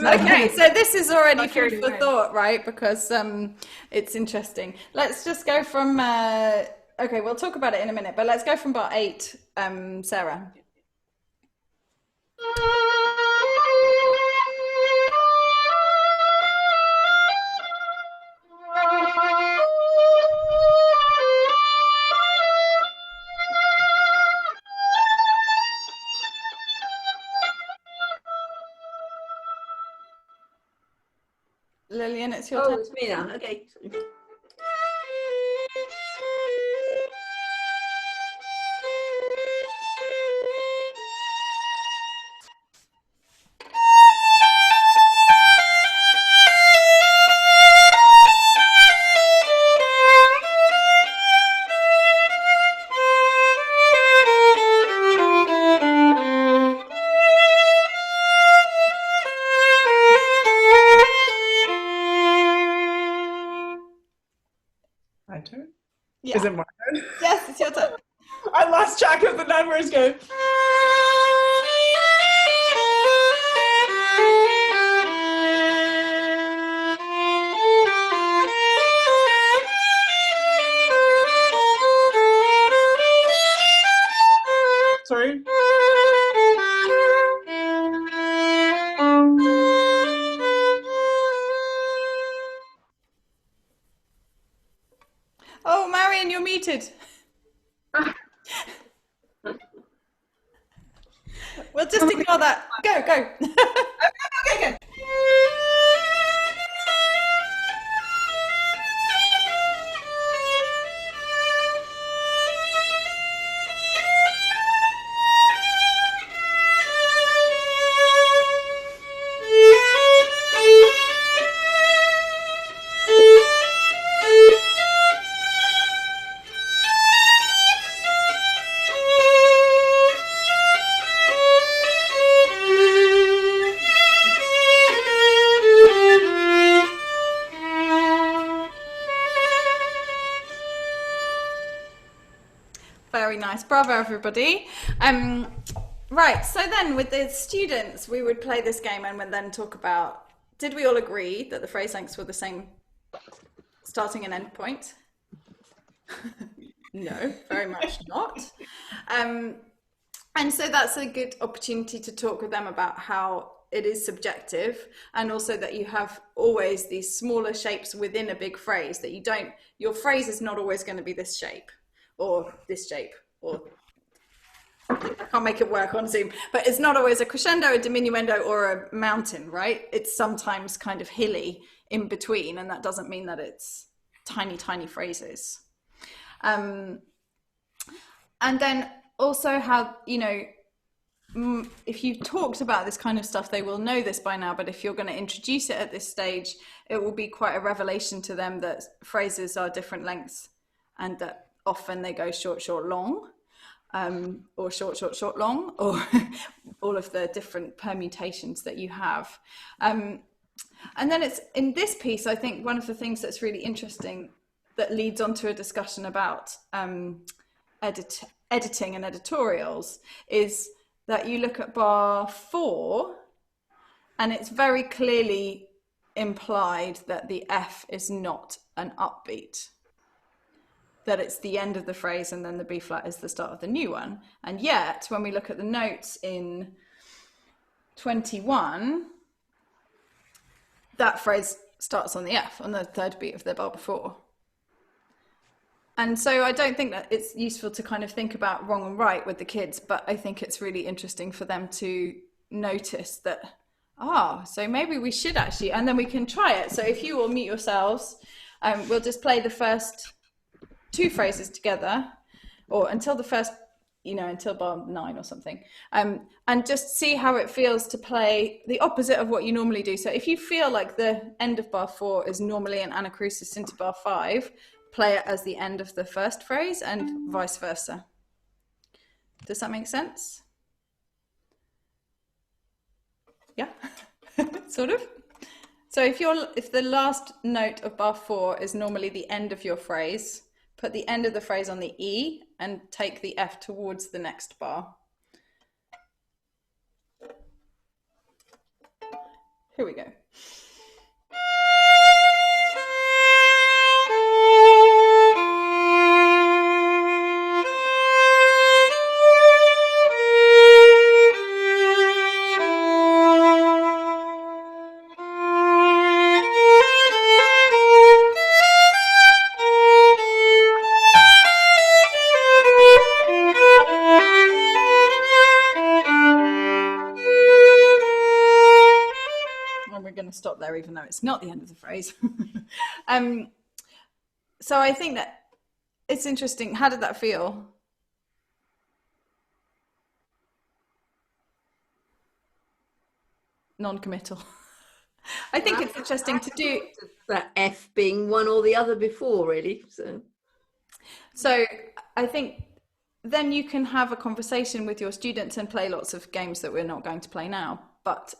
Okay, so this is already food for thought, right? Because it's interesting. Let's just go from, okay, we'll talk about it in a minute, but let's go from bar 8, Sarah. Lillian, it's your turn. Oh, it's me now. Okay. My turn? Yeah. Is it my turn? Yes, it's your turn. I lost track of the numbers. Go. Sorry. Oh, Marion, you're muted. We'll just ignore that. Go, go. Okay. Very nice. Bravo, everybody. Right, so then with the students, we would play this game and would then talk about, did we all agree that the phrase lengths were the same starting and end point? No, very much not. And so that's a good opportunity to talk with them about how it is subjective, and also that you have always these smaller shapes within a big phrase, that you don't, your phrase is not always going to be this shape or this shape, or I can't make it work on Zoom, but it's not always a crescendo, a diminuendo, or a mountain, right? It's sometimes kind of hilly in between, and that doesn't mean that it's tiny, tiny phrases. And then also how, you know, if you've talked about this kind of stuff, they will know this by now, but if you're going to introduce it at this stage, it will be quite a revelation to them that phrases are different lengths, and that often they go short, short, long, or short, short, short, long, or all of the different permutations that you have. And then it's in this piece, I think one of the things that's really interesting that leads on to a discussion about editing and editorials is that you look at bar 4, and it's very clearly implied that the F is not an upbeat, that it's the end of the phrase and then the B flat is the start of the new one. And yet, when we look at the notes in 21, that phrase starts on the F, on the third beat of the bar before. And so I don't think that it's useful to kind of think about wrong and right with the kids, but I think it's really interesting for them to notice that, so maybe we should actually, and then we can try it. So if you all mute yourselves, we'll just play the first 2 phrases together, or until the first, you know, until bar 9 or something, and just see how it feels to play the opposite of what you normally do. So if you feel like the end of bar 4 is normally an anacrusis into bar 5, play it as the end of the first phrase, and vice versa. Does that make sense? Yeah, sort of. So if the last note of bar 4 is normally the end of your phrase, put the end of the phrase on the E and take the F towards the next bar. Here we go. Stop there, even though it's not the end of the phrase. So I think that it's interesting. How did that feel? Non-committal. I think it's interesting to do that F being one or the other before, really. So I think then you can have a conversation with your students and play lots of games that we're not going to play now, but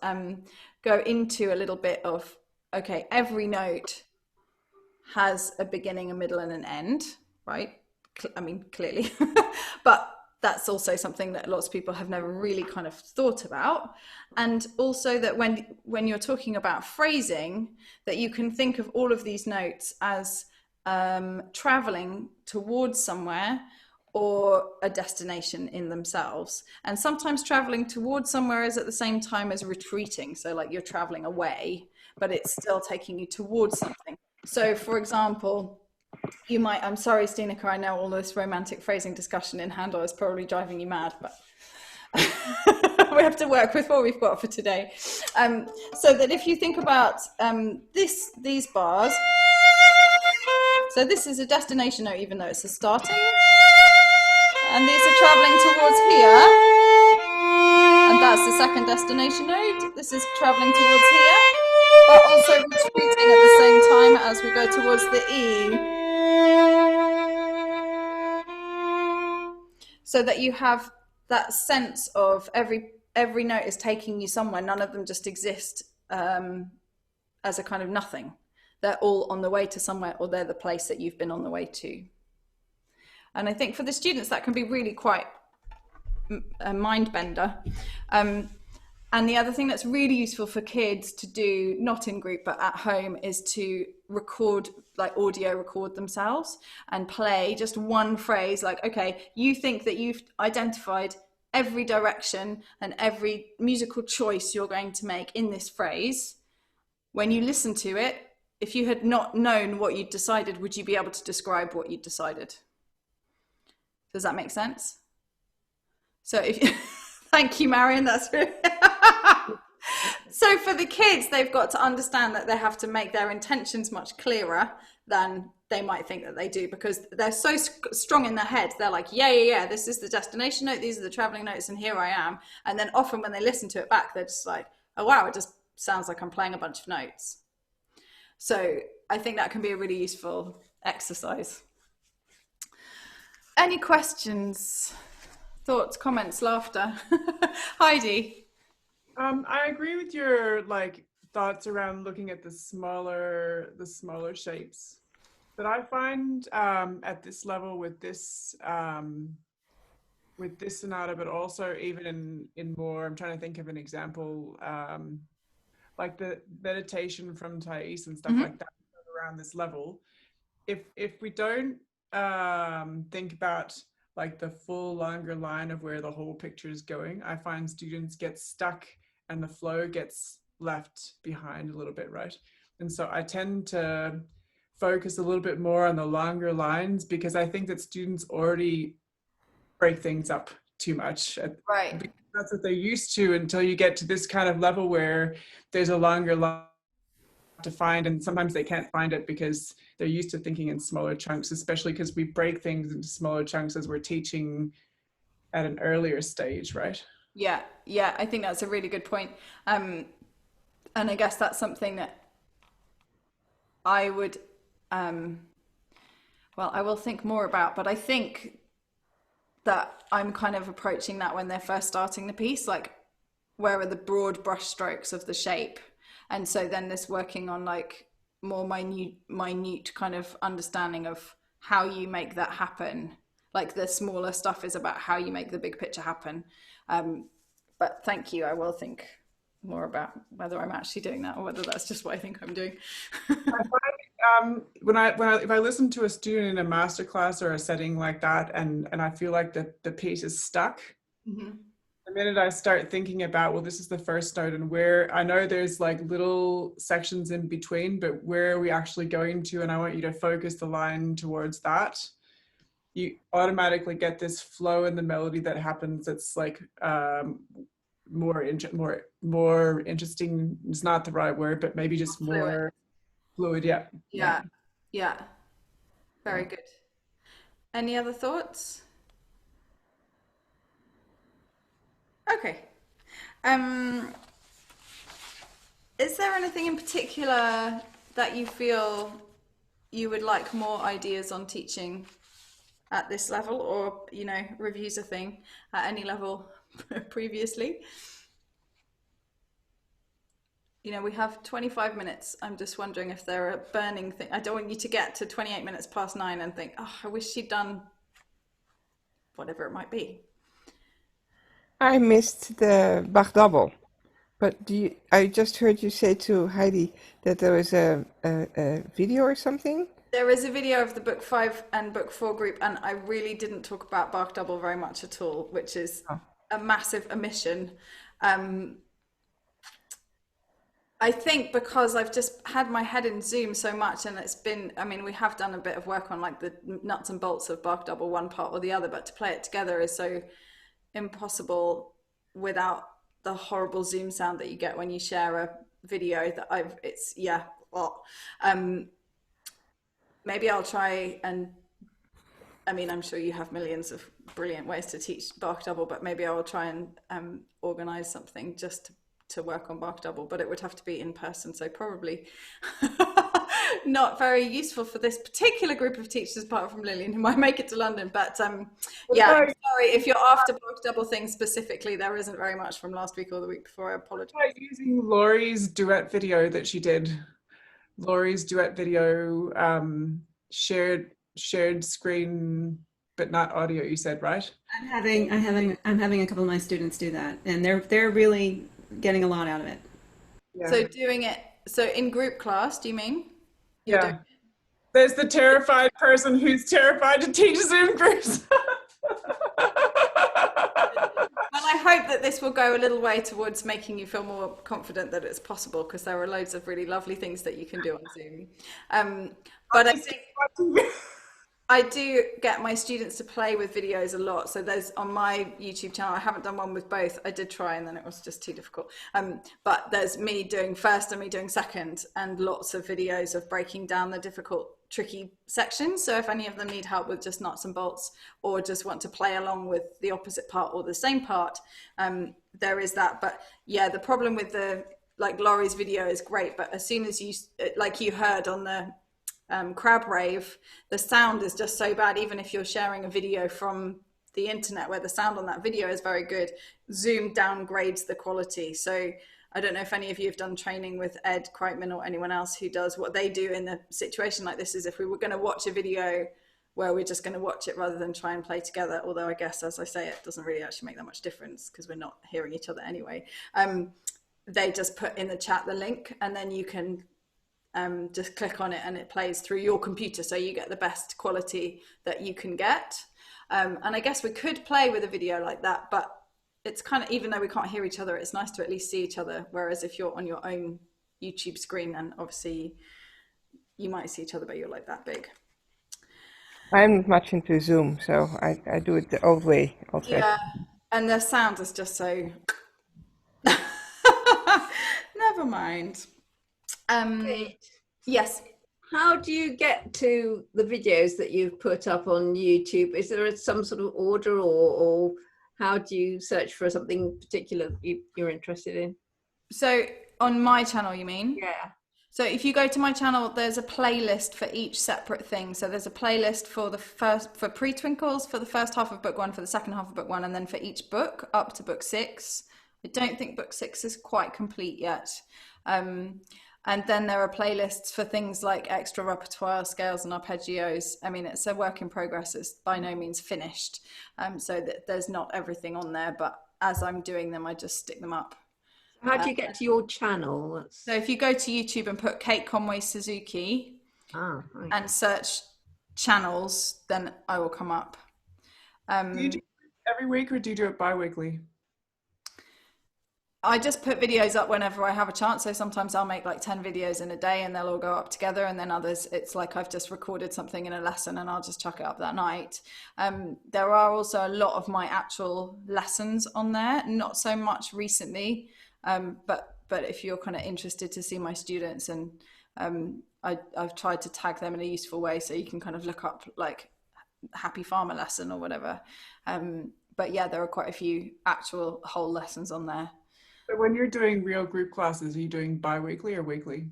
go into a little bit of, okay, every note has a beginning, a middle, and an end, right? I mean, clearly, but that's also something that lots of people have never really kind of thought about. And also that when you're talking about phrasing, that you can think of all of these notes as traveling towards somewhere or a destination in themselves. And sometimes traveling towards somewhere is at the same time as retreating. So like you're traveling away, but it's still taking you towards something. So for example, you might, I'm sorry, Stineke, I know all this romantic phrasing discussion in Handel is probably driving you mad, but we have to work with what we've got for today. So that if you think about these bars, so this is a destination note, even though it's a starting, and these are traveling towards here, and that's the second destination note. This is traveling towards here, but also retreating at the same time as we go towards the E. So that you have that sense of every note is taking you somewhere. None of them just exist as a kind of nothing. They're all on the way to somewhere, or they're the place that you've been on the way to. And I think for the students that can be really quite a mind bender. And the other thing that's really useful for kids to do, not in group but at home, is to record, like audio record themselves and play just one phrase. Like, okay, you think that you've identified every direction and every musical choice you're going to make in this phrase. When you listen to it, if you had not known what you'd decided, would you be able to describe what you'd decided? Does that make sense? So if you, thank you, Marion, that's really so for the kids, they've got to understand that they have to make their intentions much clearer than they might think that they do, because they're so strong in their head. They're like, yeah, this is the destination note, these are the traveling notes, and here I am. And then often when they listen to it back, they're just like, oh wow, it just sounds like I'm playing a bunch of notes. So I think that can be a really useful exercise. Any questions, thoughts, comments, laughter? Heidi? I agree with your like thoughts around looking at the smaller shapes. But I find at this level with this sonata, but also even in more, I'm trying to think of an example, like the meditation from Thais and stuff like that around this level. If we don't think about like the full longer line of where the whole picture is going, I find students get stuck and the flow gets left behind a little bit, right? And so I tend to focus a little bit more on the longer lines, because I think that students already break things up too much. Right. Because that's what they're used to, until you get to this kind of level where there's a longer line to find, and sometimes they can't find it because they're used to thinking in smaller chunks, especially because we break things into smaller chunks as we're teaching at an earlier stage, right? Yeah, I think that's a really good point. And I guess that's something that I would, well, I will think more about, but I think that I'm kind of approaching that when they're first starting the piece, like where are the broad brush strokes of the shape? And so then this working on like more minute kind of understanding of how you make that happen. Like the smaller stuff is about how you make the big picture happen. But thank you. I will think more about whether I'm actually doing that or whether that's just what I think I'm doing. I find, if I listen to a student in a masterclass or a setting like that, and I feel like the piece is stuck, the minute I start thinking about, well, this is the first note, and where I know there's like little sections in between, but where are we actually going to? And I want you to focus the line towards that. You automatically get this flow in the melody that happens. That's like more interesting is not the right word, but maybe just more fluid. Yeah. Very good. Any other thoughts? Okay. Is there anything in particular that you feel you would like more ideas on teaching at this level, or, you know, reviews a thing at any level previously? You know, we have 25 minutes. I'm just wondering if there are burning things. I don't want you to get to 28 minutes past 9 and think, oh, I wish she'd done whatever it might be. I missed the Bach double, but I just heard you say to Heidi that there was a video or something. There is a video of the book 5 and book 4 group, and I really didn't talk about Bach double very much at all, which is a massive omission. I think because I've just had my head in Zoom so much, and it's been, I mean, we have done a bit of work on like the nuts and bolts of Bach double, one part or the other, but to play it together is so impossible without the horrible Zoom sound that you get when you share a video that maybe I'll try, and I mean, I'm sure you have millions of brilliant ways to teach Bach double, but maybe I will try and organize something just to work on Bach double, but it would have to be in person, so probably not very useful for this particular group of teachers apart from Lillian, who might make it to London. But yeah, I'm sorry if you're after Bach double things specifically, there isn't very much from last week or the week before. I apologize. Using Laurie's duet video that she did. Laurie's duet video, shared screen, but not audio, you said, right? I'm having a couple of my students do that, and they're really getting a lot out of it. Yeah. So doing it, so in group class, do you mean? You're Yeah. There's the terrified person who's terrified to teach Zoom groups. Well, I hope that this will go a little way towards making you feel more confident that it's possible, because there are loads of really lovely things that you can do on Zoom. But I think I do get my students to play with videos a lot. So there's on my YouTube channel, I haven't done one with both. I did try and then it was just too difficult. But there's me doing first and me doing second, and lots of videos of breaking down the difficult, tricky sections. So if any of them need help with just nuts and bolts, or just want to play along with the opposite part or the same part, there is that. But yeah, the problem with like Laurie's video is great, but as soon as like you heard on the crab rave, the sound is just so bad. Even if you're sharing a video from the internet where the sound on that video is very good, Zoom downgrades the quality. So I don't know if any of you have done training with Ed Kreitman or anyone else who does. What they do in a situation like this is, if we were going to watch a video where we're just going to watch it rather than try and play together, although I guess, as I say, it doesn't really actually make that much difference because we're not hearing each other anyway. They just put in the chat the link, and then you can just click on it and it plays through your computer, so you get the best quality that you can get. And I guess we could play with a video like that, but it's kind of, even though we can't hear each other, it's nice to at least see each other. Whereas if you're on your own YouTube screen, and obviously you might see each other, but you're like that big. I'm not much into Zoom, so I do it the old way. Yeah, and the sound is just so never mind. Yes. How do you get to the videos that you've put up on YouTube? Is there some sort of order, or how do you search for something particular you're interested in? So on my channel, you mean? Yeah. So if you go to my channel, there's a playlist for each separate thing. So there's a playlist for for pre-twinkles, for the first half of book 1, for the second half of book 1, and then for each book up to book 6. I don't think book 6 is quite complete yet. And then there are playlists for things like extra repertoire, scales and arpeggios. I mean, it's a work in progress. It's by no means finished. So that there's not everything on there, but as I'm doing them, I just stick them up. How do you get to your channel? So if you go to YouTube and put Kate Conway Suzuki and search channels, then I will come up. Do you do it every week, or do you do it bi-weekly? I just put videos up whenever I have a chance. So sometimes I'll make like 10 videos in a day and they'll all go up together. And then others, it's like I've just recorded something in a lesson and I'll just chuck it up that night. There are also a lot of my actual lessons on there, not so much recently, but if you're kind of interested to see my students, and I've tried to tag them in a useful way, so you can kind of look up like Happy Farmer lesson or whatever. But yeah, there are quite a few actual whole lessons on there. But when you're doing real group classes, are you doing bi-weekly or weekly?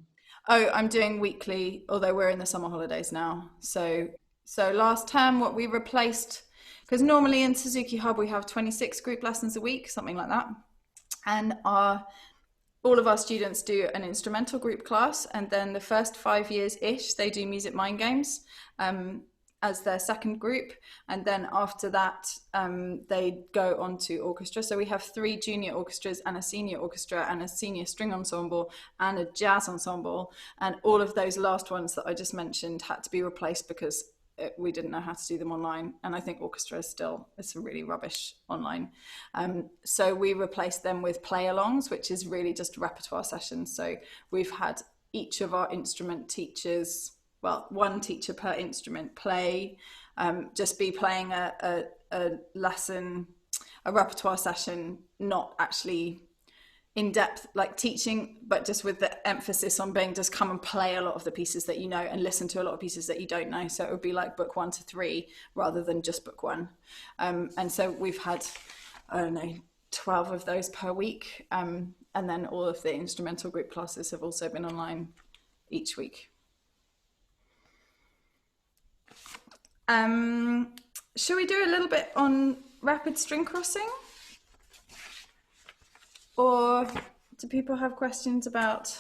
Oh, I'm doing weekly, although we're in the summer holidays now. So last term, what we replaced, because normally in Suzuki Hub, we have 26 group lessons a week, something like that. And all of our students do an instrumental group class. And then the first 5 years-ish, they do music mind games as their second group, and then after that they go on to orchestra. So we have 3 junior orchestras and a senior orchestra and a senior string ensemble and a jazz ensemble, and all of those last ones that I just mentioned had to be replaced because we didn't know how to do them online, and I think orchestra is still, it's really rubbish online. So we replaced them with play-alongs, which is really just repertoire sessions. So we've had each of our instrument teachers, well, one teacher per instrument, just be playing a lesson, a repertoire session, not actually in depth like teaching, but just with the emphasis on being just come and play a lot of the pieces that you know and listen to a lot of pieces that you don't know. So it would be like book 1 to 3 rather than just book 1. And so we've had, I don't know, 12 of those per week. And then all of the instrumental group classes have also been online each week. Shall we do a little bit on rapid string crossing? Or do people have questions about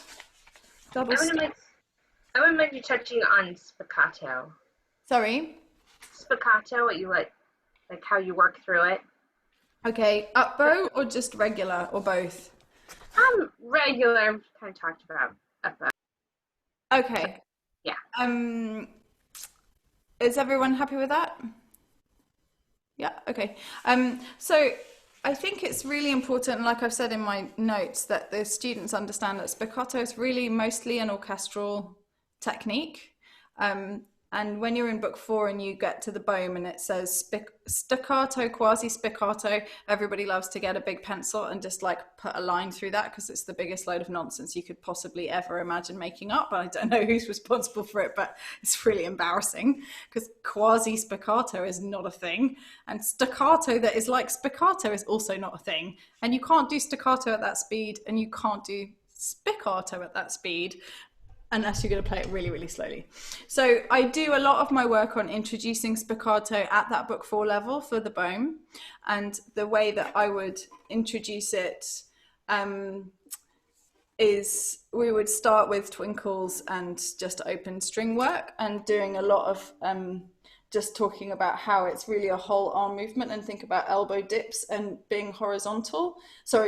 double string? I wouldn't mind you touching on spiccato. Sorry? Spiccato, what you like how you work through it. Okay, up bow or just regular or both? Regular, kind of talked about. Okay. Yeah. Is everyone happy with that? Yeah, okay. So I think it's really important, like I've said in my notes, that the students understand that spiccato is really mostly an orchestral technique. And when you're in book 4 and you get to the bome and it says staccato, quasi spiccato, everybody loves to get a big pencil and just like put a line through that because it's the biggest load of nonsense you could possibly ever imagine making up. I don't know who's responsible for it, but it's really embarrassing because quasi spiccato is not a thing. And staccato that is like spiccato is also not a thing. And you can't do staccato at that speed and you can't do spiccato at that speed unless you're going to play it really, really slowly. So I do a lot of my work on introducing spiccato at that book 4 level for the bome. And the way that I would introduce it is we would start with twinkles and just open string work and doing a lot of just talking about how it's really a whole arm movement and think about elbow dips and being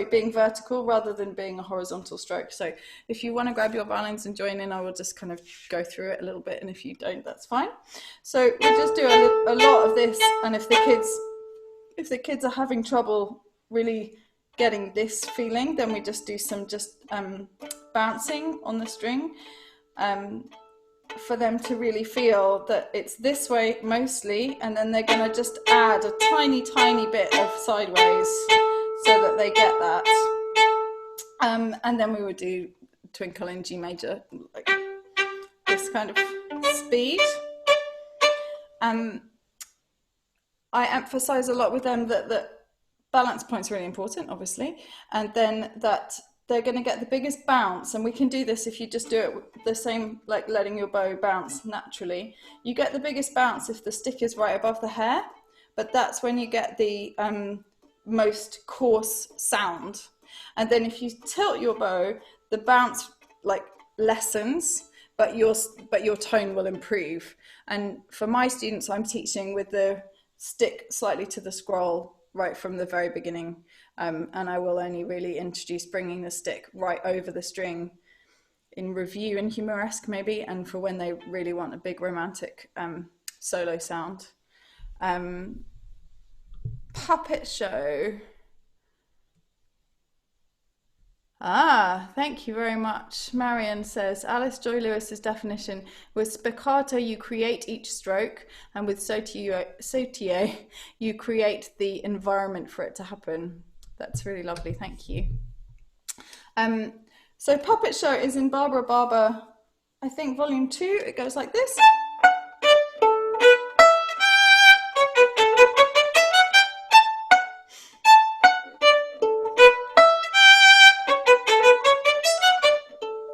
being vertical rather than being a horizontal stroke. So if you want to grab your violins and join in, I will just kind of go through it a little bit, and if you don't, that's fine. So we just do a lot of this, and if the kids are having trouble really getting this feeling, then we just do some bouncing on the string. For them to really feel that it's this way mostly, and then they're going to just add a tiny bit of sideways so that they get that. And then we would do twinkle in G major, like this kind of speed. I emphasize a lot with them that balance point's really important, obviously, and then that they're going to get the biggest bounce, and we can do this if you just do it the same, like letting your bow bounce naturally. You get the biggest bounce if the stick is right above the hair, but that's when you get the most coarse sound. And then if you tilt your bow, the bounce like lessens, but your tone will improve. And for my students, I'm teaching with the stick slightly to the scroll right from the very beginning. And I will only really introduce bringing the stick right over the string in review and humoresque maybe, and for when they really want a big romantic solo sound. Puppet show. Thank you very much. Marion says, Alice Joy Lewis's definition, with spiccato you create each stroke, and with sautier you create the environment for it to happen. That's really lovely, thank you. So Puppet Show is in Barbara Barber, I think volume 2, it goes like this.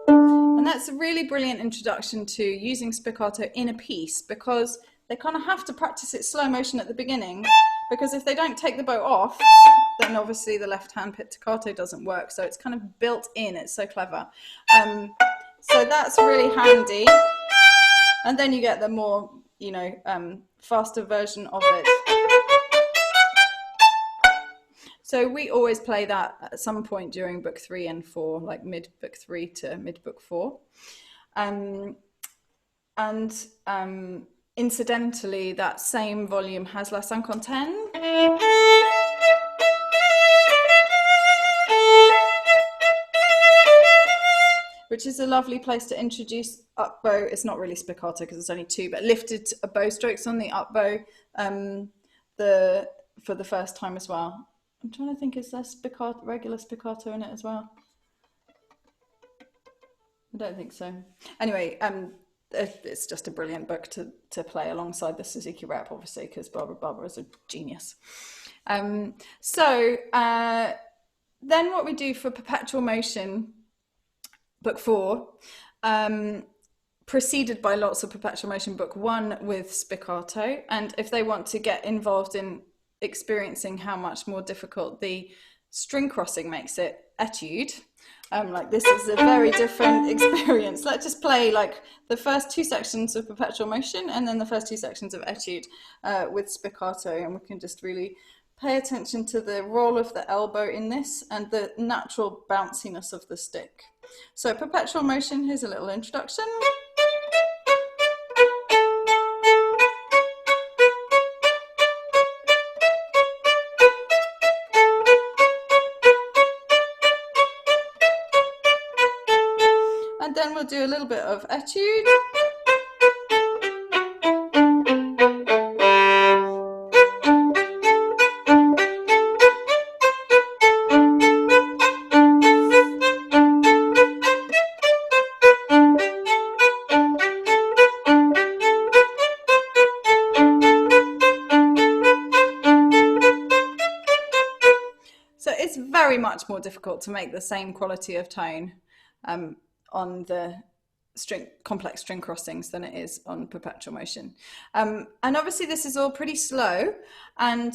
And that's a really brilliant introduction to using spiccato in a piece, because they kind of have to practice it slow motion at the beginning, because if they don't take the bow off, then obviously the left hand pizzicato doesn't work. So it's kind of built in, it's so clever. So that's really handy. And then you get the more, faster version of it. So we always play that at some point during book 3 and 4, like mid book 3 to mid book 4. Incidentally, that same volume has La Cinquantaine. Which is a lovely place to introduce up bow. It's not really spiccato because it's only 2, but lifted bow strokes on the up bow for the first time as well. I'm trying to think, is there regular spiccato in it as well? I don't think so. Anyway, it's just a brilliant book to play alongside the Suzuki rep, obviously, because Barbara is a genius. Then what we do for perpetual motion, book 4, preceded by lots of perpetual motion, book 1 with spiccato. And if they want to get involved in experiencing how much more difficult the string crossing makes it, etude. Like this is a very different experience. Let's just play like the first 2 sections of perpetual motion and then the first 2 sections of etude with spiccato, and we can just really pay attention to the roll of the elbow in this and the natural bounciness of the stick. So perpetual motion, here's a little introduction. And then we'll do a little bit of etude. So it's very much more difficult to make the same quality of tone on the complex string crossings than it is on perpetual motion. And obviously this is all pretty slow, and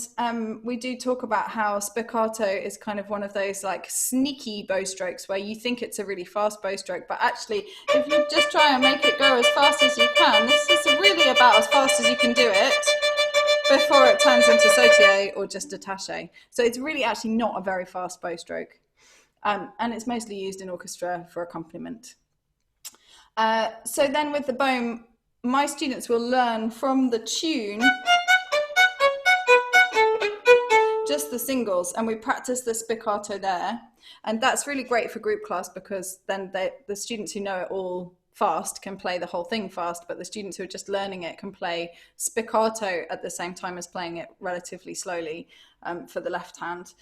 we do talk about how spiccato is kind of one of those like sneaky bow strokes where you think it's a really fast bow stroke, but actually if you just try and make it go as fast as you can, this is really about as fast as you can do it before it turns into sautier or just détaché. So it's really actually not a very fast bow stroke. And it's mostly used in orchestra for accompaniment. So then with the bow, my students will learn from the tune just the singles, and we practice the spiccato there. And that's really great for group class because then the students who know it all fast can play the whole thing fast, but the students who are just learning it can play spiccato at the same time as playing it relatively slowly for the left hand.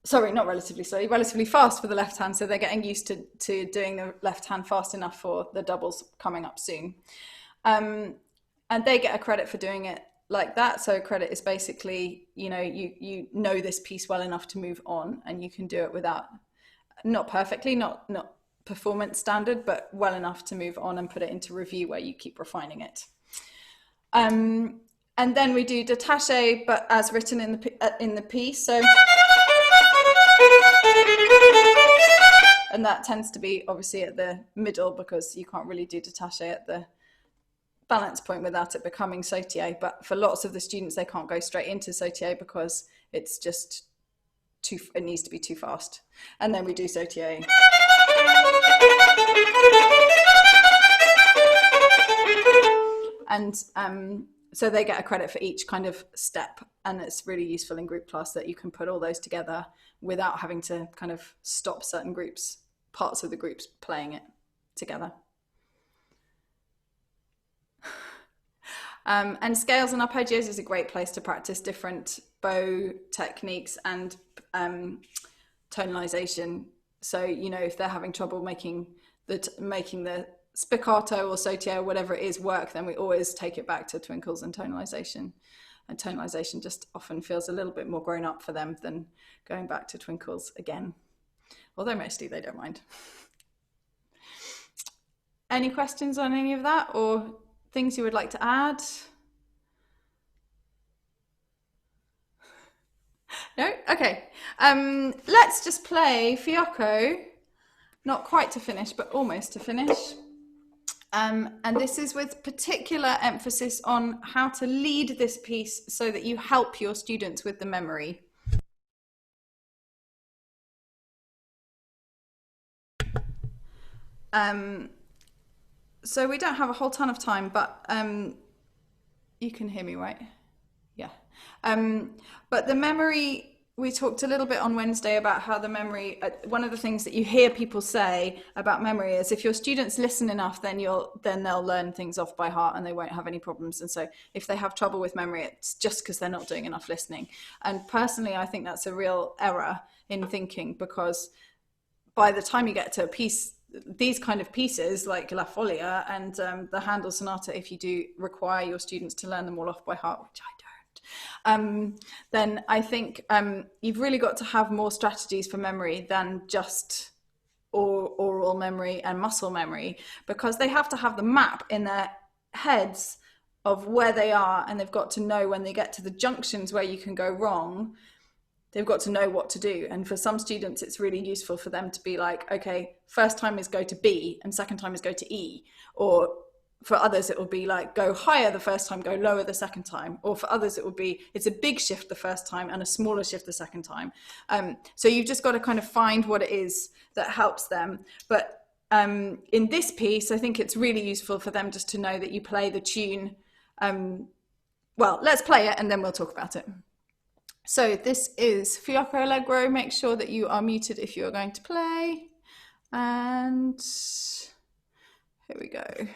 Sorry, not relatively slowly, relatively fast for the left hand. So they're getting used to doing the left hand fast enough for the doubles coming up soon. And they get a credit for doing it like that. So credit is basically, you know this piece well enough to move on, and you can do it without, not perfectly, not performance standard, but well enough to move on and put it into review where you keep refining it. And then we do détaché, but as written in the piece. So, and that tends to be obviously at the middle because you can't really do détaché at the balance point without it becoming sautier. But for lots of the students, they can't go straight into sautier because it's just it needs to be too fast. And then we do sautier. And so they get a credit for each kind of step, and it's really useful in group class that you can put all those together without having to kind of stop certain groups, parts of the groups playing it together. And scales and arpeggios is a great place to practice different bow techniques and tonalization. So, if they're having trouble making the spiccato or sautier or whatever it is work, then we always take it back to twinkles and tonalization. And tonalization just often feels a little bit more grown up for them than going back to twinkles again. Although mostly they don't mind. Any questions on any of that or things you would like to add? No? Okay. Let's just play Fiocco, not quite to finish, but almost to finish. And this is with particular emphasis on how to lead this piece so that you help your students with the memory. So we don't have a whole ton of time, but you can hear me, right? Yeah. But the memory, we talked a little bit on Wednesday about how the memory, one of the things that you hear people say about memory is if your students listen enough, then they'll learn things off by heart and they won't have any problems. And so if they have trouble with memory, it's just because they're not doing enough listening. And personally, I think that's a real error in thinking, because by the time you get to a piece, these kind of pieces like La Folia and the Handel Sonata, if you do require your students to learn them all off by heart, which I don't, then I think you've really got to have more strategies for memory than just oral memory and muscle memory, because they have to have the map in their heads of where they are, and they've got to know when they get to the junctions where you can go wrong, they've got to know what to do. And for some students, it's really useful for them to be like, okay, first time is go to B and second time is go to E, or for others, it will be like go higher the first time, go lower the second time. Or for others, it will be, it's a big shift the first time and a smaller shift the second time. So you've just got to kind of find what it is that helps them. But in this piece, I think it's really useful for them just to know that you play the tune. Well, let's play it and then we'll talk about it. So this is Fiocco Allegro. Make sure that you are muted if you're going to play. And here we go.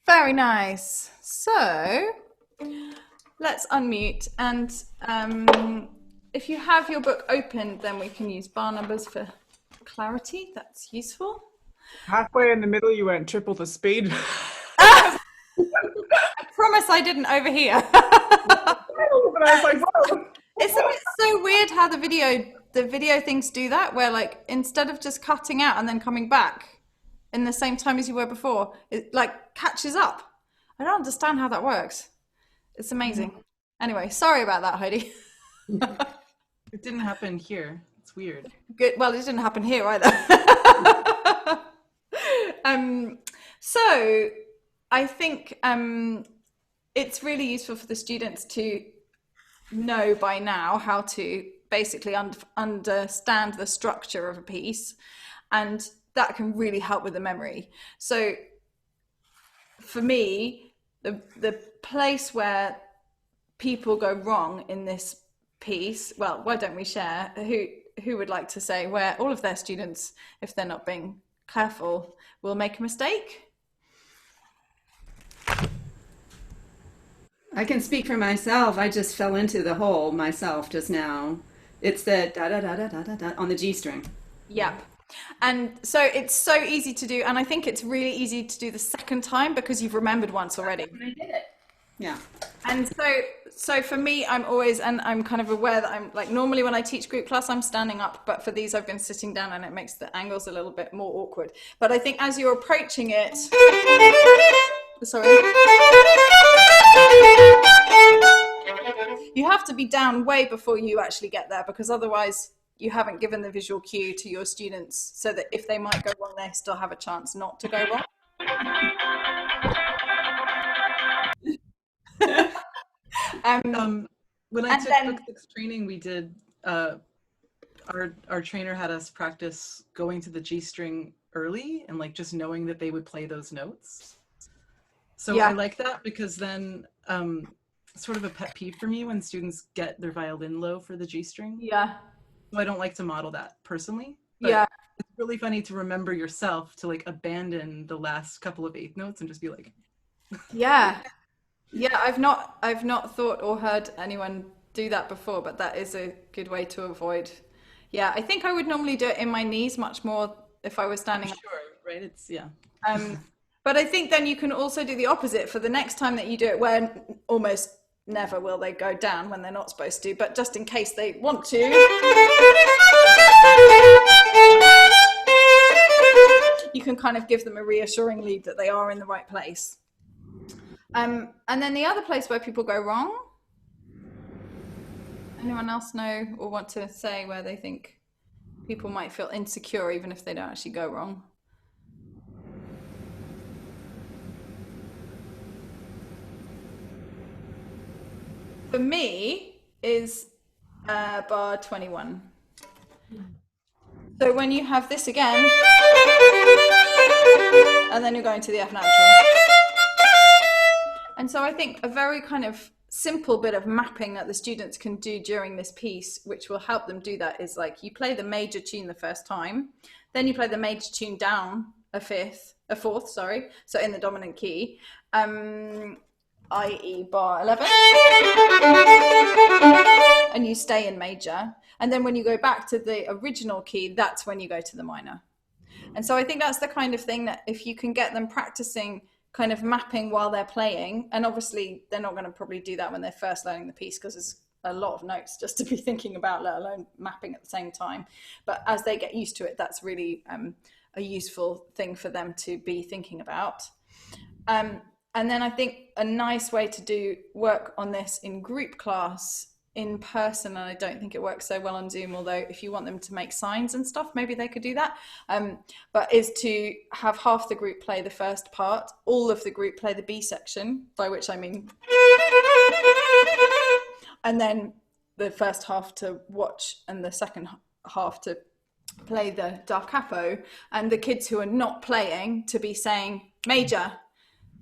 Very nice. So let's unmute, and if you have your book open, then we can use bar numbers for clarity. That's useful. Halfway in the middle, you went triple the speed. I promise I didn't overhear. But I was like, whoa. Isn't it so weird how the video things do that, where like instead of just cutting out and then coming back in the same time as you were before, it like catches up. I don't understand how that works. It's amazing. Anyway, sorry about that, Heidi. It didn't happen here. It's weird. Good. Well, it didn't happen here either. So I think it's really useful for the students to know by now how to basically understand the structure of a piece, and that can really help with the memory. So for me, the place where people go wrong in this piece, well, why don't we share who would like to say where all of their students, if they're not being careful, will make a mistake? I can speak for myself. I just fell into the hole myself just now. It's the da da da da da da da on the G string. Yep. And so it's so easy to do, and I think it's really easy to do the second time because you've remembered once already. I did it. Yeah. And so for me, I'm always, and I'm kind of aware that I'm like, normally when I teach group class, I'm standing up, but for these I've been sitting down, and it makes the angles a little bit more awkward. But I think as you're approaching it, sorry, you have to be down way before you actually get there, because otherwise you haven't given the visual cue to your students so that if they might go wrong, they still have a chance not to go wrong. When I took book 6 training, we did our trainer had us practice going to the G string early and like just knowing that they would play those notes. So I like that, because then sort of a pet peeve for me when students get their violin low for the G string. Yeah. So I don't like to model that personally. But yeah. It's really funny to remember yourself to like abandon the last couple of eighth notes and just be like. Yeah. Yeah, I've not thought or heard anyone do that before, but that is a good way to avoid. Yeah, I think I would normally do it in my knees much more if I was standing up. Sure, right? It's But I think then you can also do the opposite for the next time that you do it, where almost never will they go down when they're not supposed to, but just in case they want to, you can kind of give them a reassuring lead that they are in the right place. And then the other place where people go wrong, anyone else know or want to say where they think people might feel insecure even if they don't actually go wrong? For me is bar 21. So when you have this again, and then you're going to the F natural. And so I think a very kind of simple bit of mapping that the students can do during this piece, which will help them do that, is like you play the major tune the first time, then you play the major tune down a fourth, so in the dominant key, i.e. bar 11, and you stay in major. And then when you go back to the original key, that's when you go to the minor. And so I think that's the kind of thing that if you can get them practicing kind of mapping while they're playing, and obviously they're not going to probably do that when they're first learning the piece because there's a lot of notes just to be thinking about, let alone mapping at the same time. But as they get used to it, that's really a useful thing for them to be thinking about. And then I think a nice way to do work on this in group class in person, and I don't think it works so well on Zoom, although if you want them to make signs and stuff, maybe they could do that, but is to have half the group play the first part, all of the group play the B section, by which I mean, and then the first half to watch and the second half to play the da capo, and the kids who are not playing to be saying major,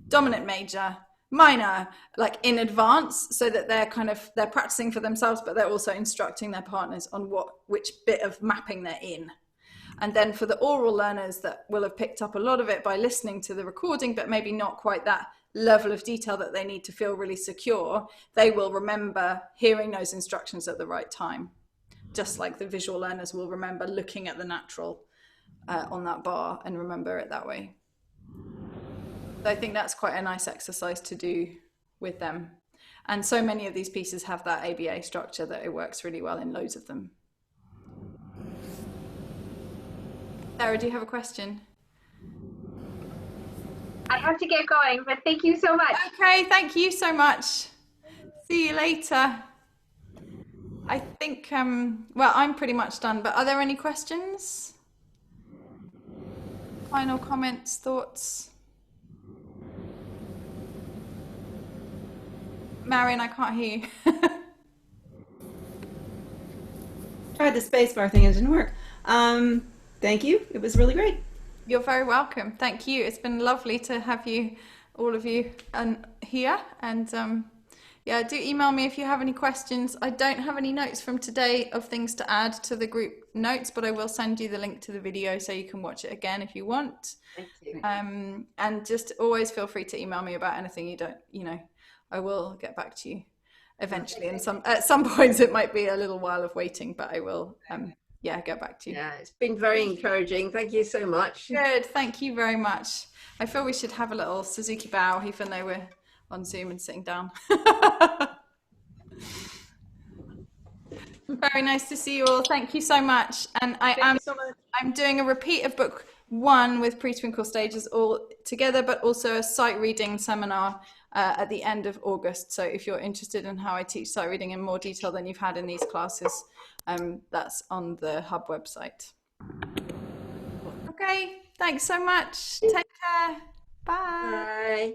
dominant major, minor, like in advance, so that they're practicing for themselves, but they're also instructing their partners on which bit of mapping they're in. And then for the oral learners that will have picked up a lot of it by listening to the recording, but maybe not quite that level of detail that they need to feel really secure, they will remember hearing those instructions at the right time, just like the visual learners will remember looking at the natural on that bar and remember it that way. I think that's quite a nice exercise to do with them. And so many of these pieces have that ABA structure that it works really well in loads of them. Sarah, do you have a question? I have to get going, but thank you so much. Okay, thank you so much. See you later. I think, well, I'm pretty much done, but are there any questions? Final comments, thoughts? Marion, I can't hear you. Tried the spacebar thing, it didn't work. Thank you. It was really great. You're very welcome. Thank you. It's been lovely to have you, all of you, here. And yeah, do email me if you have any questions. I don't have any notes from today of things to add to the group notes, but I will send you the link to the video so you can watch it again if you want. Thank you. And just always feel free to email me about anything you don't, I will get back to you eventually. And at some points it might be a little while of waiting, but I will, get back to you. Yeah, it's been very encouraging. Thank you so much. Good, thank you very much. I feel we should have a little Suzuki bow, even though we're on Zoom and sitting down. Very nice to see you all. Thank you so much. And I'm doing a repeat of book 1 with pre-twinkle stages all together, but also a sight reading seminar at the end of August. So if you're interested in how I teach sight reading in more detail than you've had in these classes, that's on the Hub website. Okay, thanks so much. Take care. Bye. Bye.